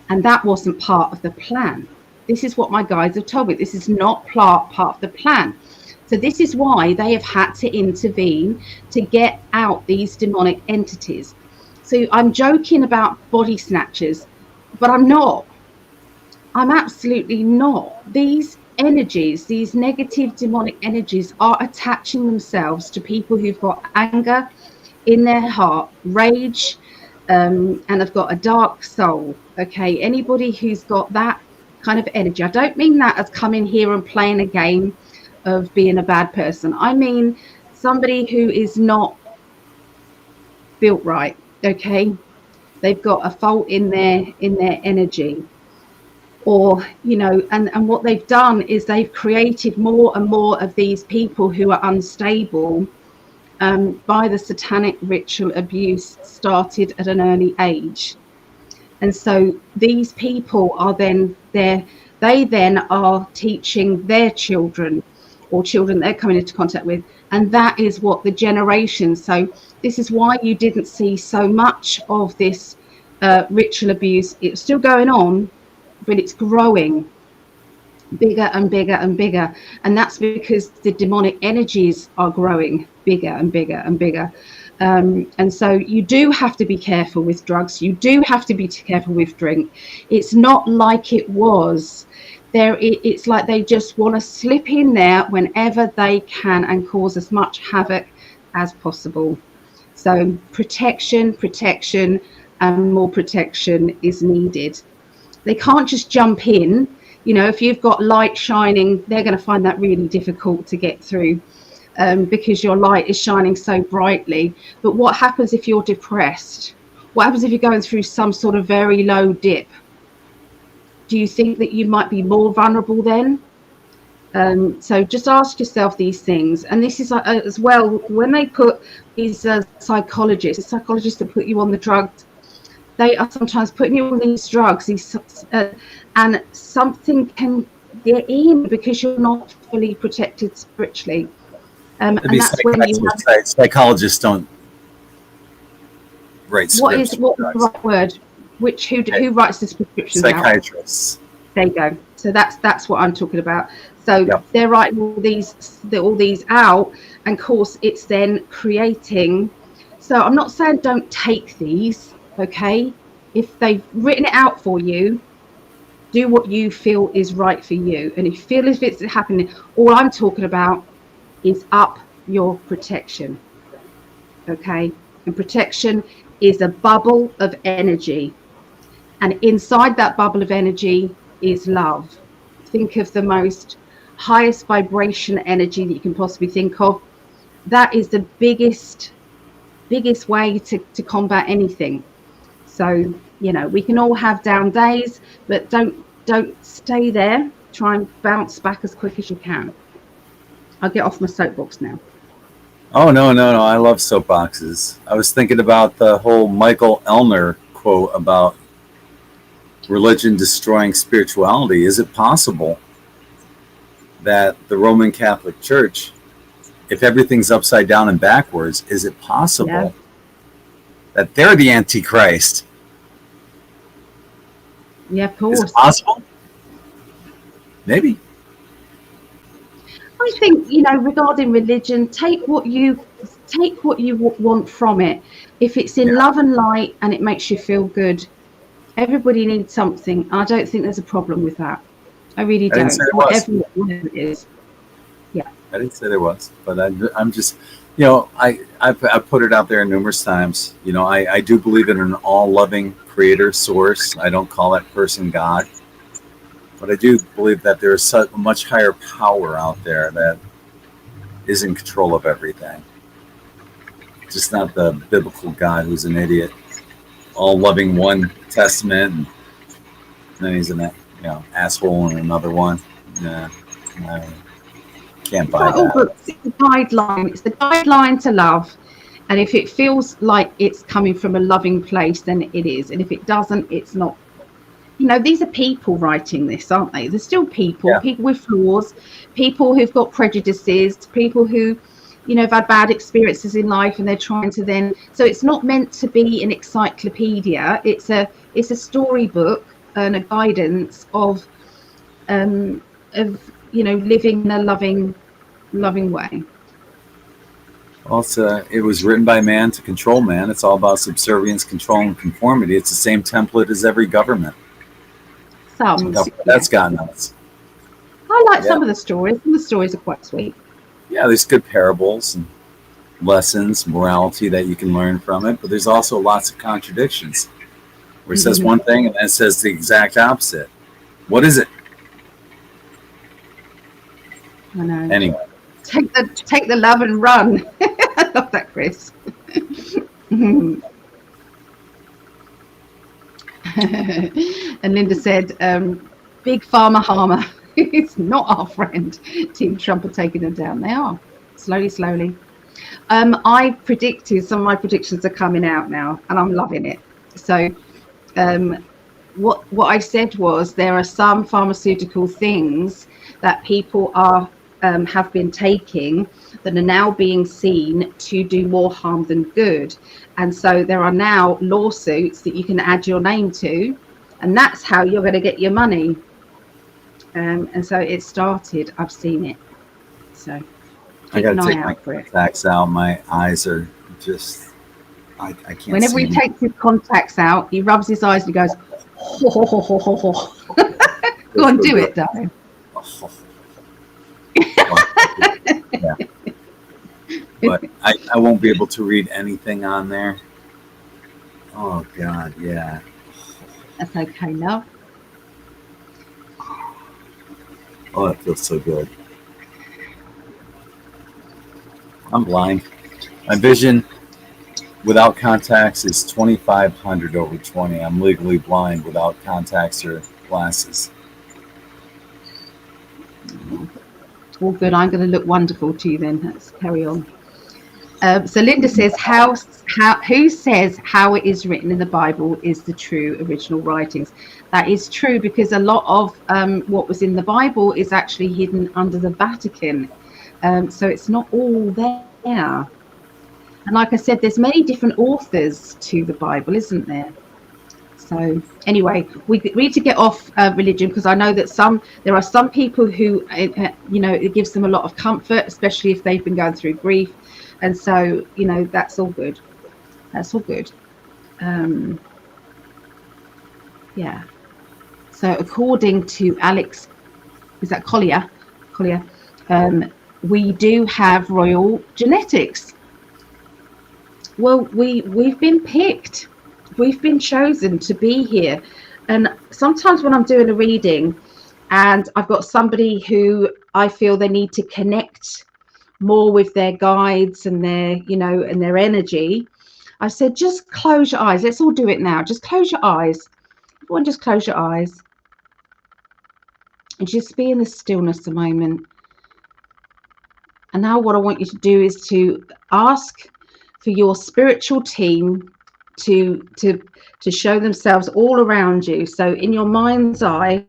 And that wasn't part of the plan. This is what my guides have told me. This is not part of the plan. So this is why they have had to intervene to get out these demonic entities. So I'm joking about body snatchers, but I'm not. I'm absolutely not. These energies, these negative demonic energies, are attaching themselves to people who've got anger in their heart, rage, and have got a dark soul. Okay, anybody who's got that kind of energy. I don't mean that as coming here and playing a game of being a bad person. I mean somebody who is not built right. Okay, they've got a fault in their energy. Or, and what they've done is they've created more and more of these people who are unstable by the satanic ritual abuse started at an early age. And so these people are then they then are teaching their children or children they're coming into contact with. And that is what the generation. So this is why you didn't see so much of this ritual abuse. It's still going on, but it's growing. bigger and bigger and bigger. And that's because the demonic energies are growing bigger and bigger and bigger. And so you do have to be careful with drugs. You do have to be careful with drink. It's not like it was. It's like they just want to slip in there whenever they can and cause as much havoc as possible. So protection, and more protection is needed. They can't just jump in. If you've got light shining, they're going to find that really difficult to get through, because your light is shining so brightly. But what happens if you're depressed? What happens if you're going through some sort of very low dip? Do you think that you might be more vulnerable then? So just ask yourself these things. And this is as well, when they put these psychologists that put you on the drugs, they are sometimes putting you on these drugs, and something can get in because you're not fully protected spiritually. And that's when psychologists don't write scripts. What is the right word? Who writes the prescriptions? Psychiatrists. Out? There you go. So that's what I'm talking about. So they're writing all these out, and of course it's then creating. So I'm not saying don't take these. Okay, if they've written it out for you, do what you feel is right for you. And if you feel as if it's happening, all I'm talking about is up your protection. Okay, and protection is a bubble of energy, and inside that bubble of energy is love. Think of the most highest vibration energy that you can possibly think of. That is the biggest way to combat anything. So, we can all have down days, but don't stay there. Try and bounce back as quick as you can. I'll get off my soapbox now. Oh, no. I love soapboxes. I was thinking about the whole Michael Elner quote about religion destroying spirituality. Is it possible that the Roman Catholic Church, if everything's upside down and backwards, is it possible that they're the Antichrist? Yeah, of course. Is it possible? Maybe. I think, regarding religion, take what you want from it. If it's in love and light and it makes you feel good, everybody needs something. I don't think there's a problem with that. I really don't. Whatever it is. Yeah. I didn't say there was, but I'm just, I've put it out there numerous times. I do believe in an all-loving creator source. I don't call that person God. But I do believe that there is a much higher power out there that is in control of everything. Just not the biblical God who's an idiot, all loving one testament, and then he's an asshole in another one. Nah, I can't buy that. It's the guideline. It's the guideline to love. And if it feels like it's coming from a loving place, then it is. And if it doesn't, it's not. These are people writing this, aren't they? They're still people, people with flaws, people who've got prejudices, people who, have had bad experiences in life, and they're trying to then. So it's not meant to be an encyclopedia. It's a storybook and a guidance of living in a loving way. Well, it was written by man to control man. It's all about subservience, control, and conformity. It's the same template as every government. That's gotten us. I like some of the stories, and the stories are quite sweet. Yeah, there's good parables and lessons, morality that you can learn from it, but there's also lots of contradictions where it says one thing and then it says the exact opposite. What is it? I know. Anyway. Take the love and run. I love that, Chris. And Linda said, Big Pharma Harmer. It's not our friend. Team Trump are taking them down. They are. Slowly. I predicted, some of my predictions are coming out now, and I'm loving it. So what I said was there are some pharmaceutical things that people have been taking that are now being seen to do more harm than good. And so there are now lawsuits that you can add your name to, and that's how you're going to get your money. And so it started. I've seen it. So I keep got an to eye take my out for it. contacts out. My eyes are just, I can't Whenever see he anything. takes his contacts out, he rubs his eyes and he goes, ho, ho, ho, ho, ho, ho. Go Feels on, so do good. it, darling. Oh, yeah, but I won't be able to read anything on there. Oh God, yeah. That's okay, love. Oh, it feels so good. I'm blind. My vision without contacts is 2500 over 20. I'm legally blind without contacts or glasses. All good. I'm going to look wonderful to you then. Let's carry on. So Linda says, who says how it is written in the Bible is the true original writings? That is true, because a lot of what was in the Bible is actually hidden under the Vatican. So it's not all there. And like I said, there's many different authors to the Bible, isn't there? So anyway, we need to get off religion, because I know that there are some people who, it gives them a lot of comfort, especially if they've been going through grief. And so, that's all good. That's all good. Um, yeah. So according to Alex, is that Collier? Collier, we do have royal genetics. Well, we've been picked. We've been chosen to be here. And sometimes when I'm doing a reading and I've got somebody who I feel they need to connect more with their guides and their energy, I said, just close your eyes. Let's all do it now. Just close your eyes. Everyone just close your eyes and just be in the stillness a moment. And now what I want you to do is to ask for your spiritual team to show themselves all around you. So in your mind's eye,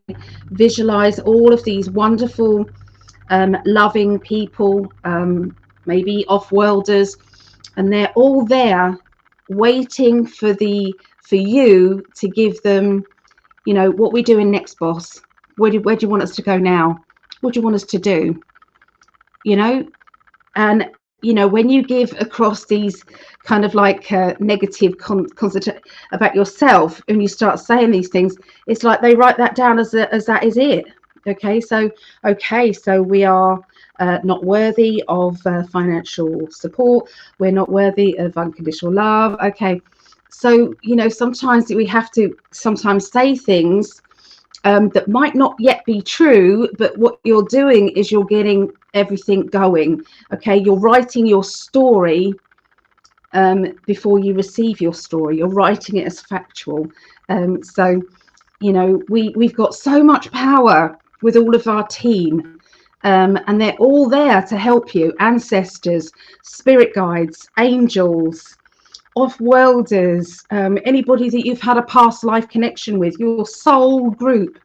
visualize all of these wonderful, loving people, maybe off-worlders, and they're all there waiting for you to give them, what we're doing next, boss. Where do you want us to go now? What do you want us to do? And when you give across these kind of like negative concept about yourself, and you start saying these things, it's like they write that down as that is it. Okay, so we are not worthy of financial support. We're not worthy of unconditional love. Okay, so sometimes we have to sometimes say things that might not yet be true, but what you're doing is you're getting everything going. Okay, you're writing your story before you receive your story. You're writing it as factual. So we've got so much power with all of our team, and they're all there to help you. Ancestors, spirit guides, angels, off-worlders, anybody that you've had a past life connection with, your soul group.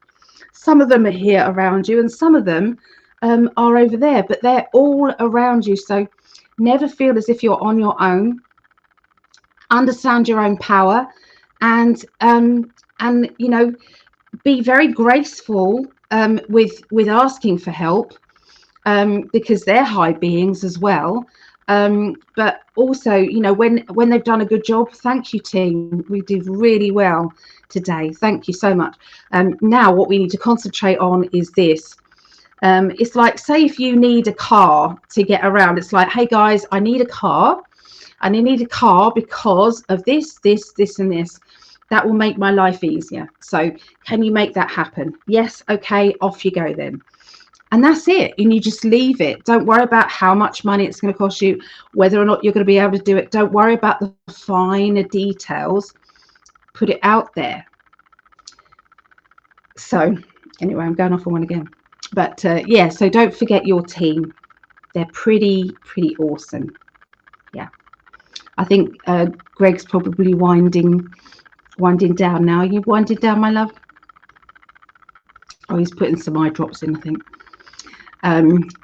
Some of them are here around you and some of them are over there, but they're all around you. So never feel as if you're on your own. Understand your own power, and be very graceful with asking for help, because they're high beings as well. But also, when they've done a good job, thank you, team. We did really well today. Thank you so much. Now what we need to concentrate on is this. It's like, say if you need a car to get around, it's like, hey guys, I need a car, and I need a car because of this, and this. That will make my life easier. So can you make that happen? Yes. Okay, off you go then. And that's it. And you just leave it. Don't worry about how much money it's going to cost you, whether or not you're going to be able to do it. Don't worry about the finer details. Put it out there. So anyway, I'm going off on one again. But yeah, so don't forget your team. They're pretty awesome. Yeah. I think Greg's probably winding down now. Are you winding down, my love? Oh, he's putting some eye drops in, I think.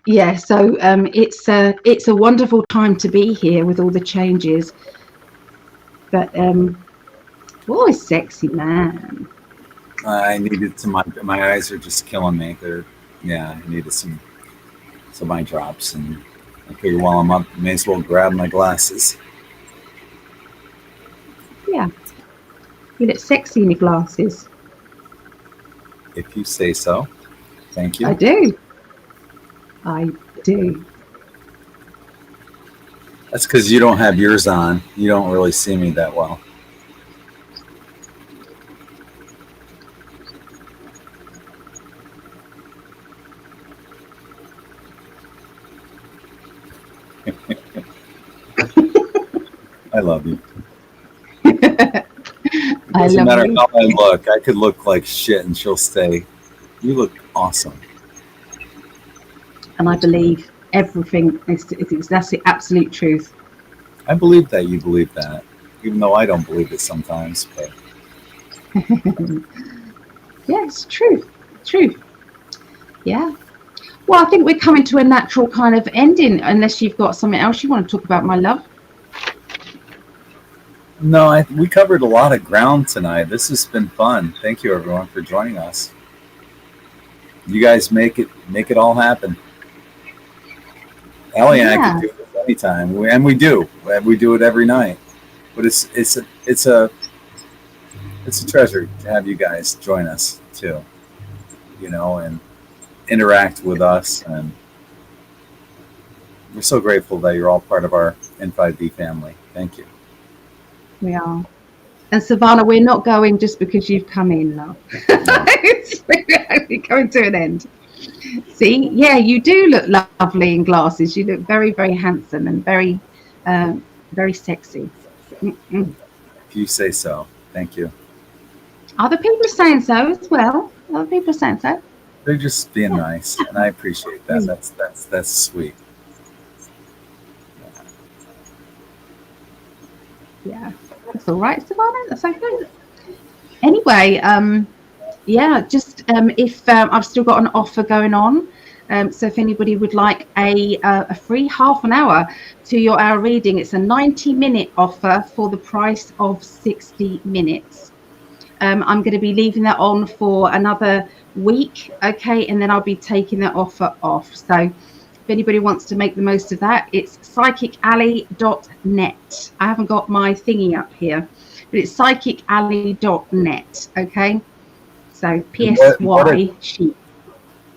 Yeah, so it's a wonderful time to be here with all the changes. But oh, sexy man. I needed some. My eyes are just killing me. I needed some eye drops, and I figured while I'm up, may as well grab my glasses. Yeah, you look sexy in your glasses. If you say so. Thank I you. do. I do. That's because you don't have yours on. You don't really see me that well. I love you. It I doesn't love matter you. how I look. I could look like shit, and she'll stay. You look awesome. And I believe everything is that's the absolute truth. I believe that you believe that, even though I don't believe it sometimes. But Yeah, it's truth. Truth. Yeah. Well, I think we're coming to a natural kind of ending, unless you've got something else you want to talk about, my love. no, we covered a lot of ground tonight. This has been fun. Thank you, everyone, for joining us. You guys make it all happen. Ellie and I could Yeah. do this anytime, and we do. We do it every night. But it's a treasure to have you guys join us too. And interact with us, and we're so grateful that you're all part of our In5d family. Thank you. We are. And Savannah, we're not going just because you've come in, love. No. It's only coming to an end. See, yeah, you do look lovely in glasses. You look very, very handsome and very sexy. Mm-mm. If you say so. Thank you. Other people are saying so as well. Other people are saying so. They're just being Yeah. nice, and I appreciate that. That's sweet. Yeah, that's all right, Savannah. That's okay. Anyway, yeah, just if I've still got an offer going on. So if anybody would like a free half an hour to your hour reading, it's a 90-minute offer for the price of 60 minutes. I'm going to be leaving that on for another week, okay, and then I'll be taking that offer off. So if anybody wants to make the most of that, it's psychically.net. I haven't got my thingy up here, but it's psychically.net, okay? So And PSY sheep.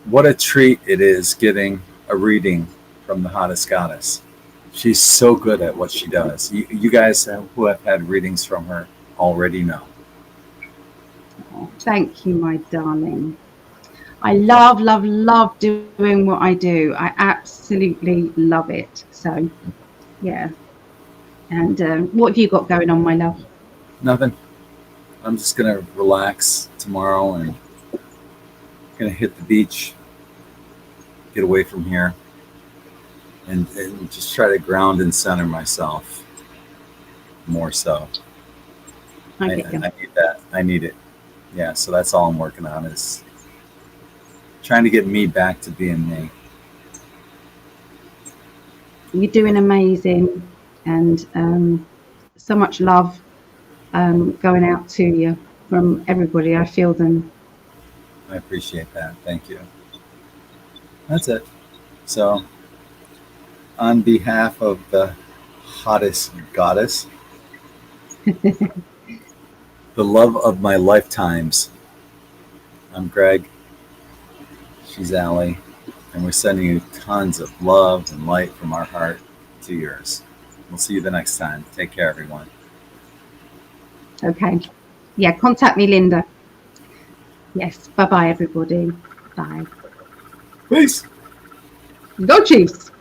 what a treat it is getting a reading from the hottest goddess. She's so good at what she does. You guys who have had readings from her already know. Oh, thank you, my darling. I love, love, love doing what I do. I absolutely love it. So, yeah. And what have you got going on, my love? Nothing. I'm just gonna relax tomorrow and gonna hit the beach, get away from here, and just try to ground and center myself more so. I Okay. need that. I need it. Yeah. So that's all I'm working on is trying to get me back to being me. You're doing amazing. And so much love going out to you from everybody. I feel them. I appreciate that. Thank you. That's it. So, on behalf of the hottest goddess, the love of my lifetimes, I'm Gregg. She's Allie. And we're sending you tons of love and light from our heart to yours. We'll see you the next time. Take care, everyone. Okay. Yeah, contact me, Linda. Yes. Bye-bye, everybody. Bye. Peace. Go Chiefs.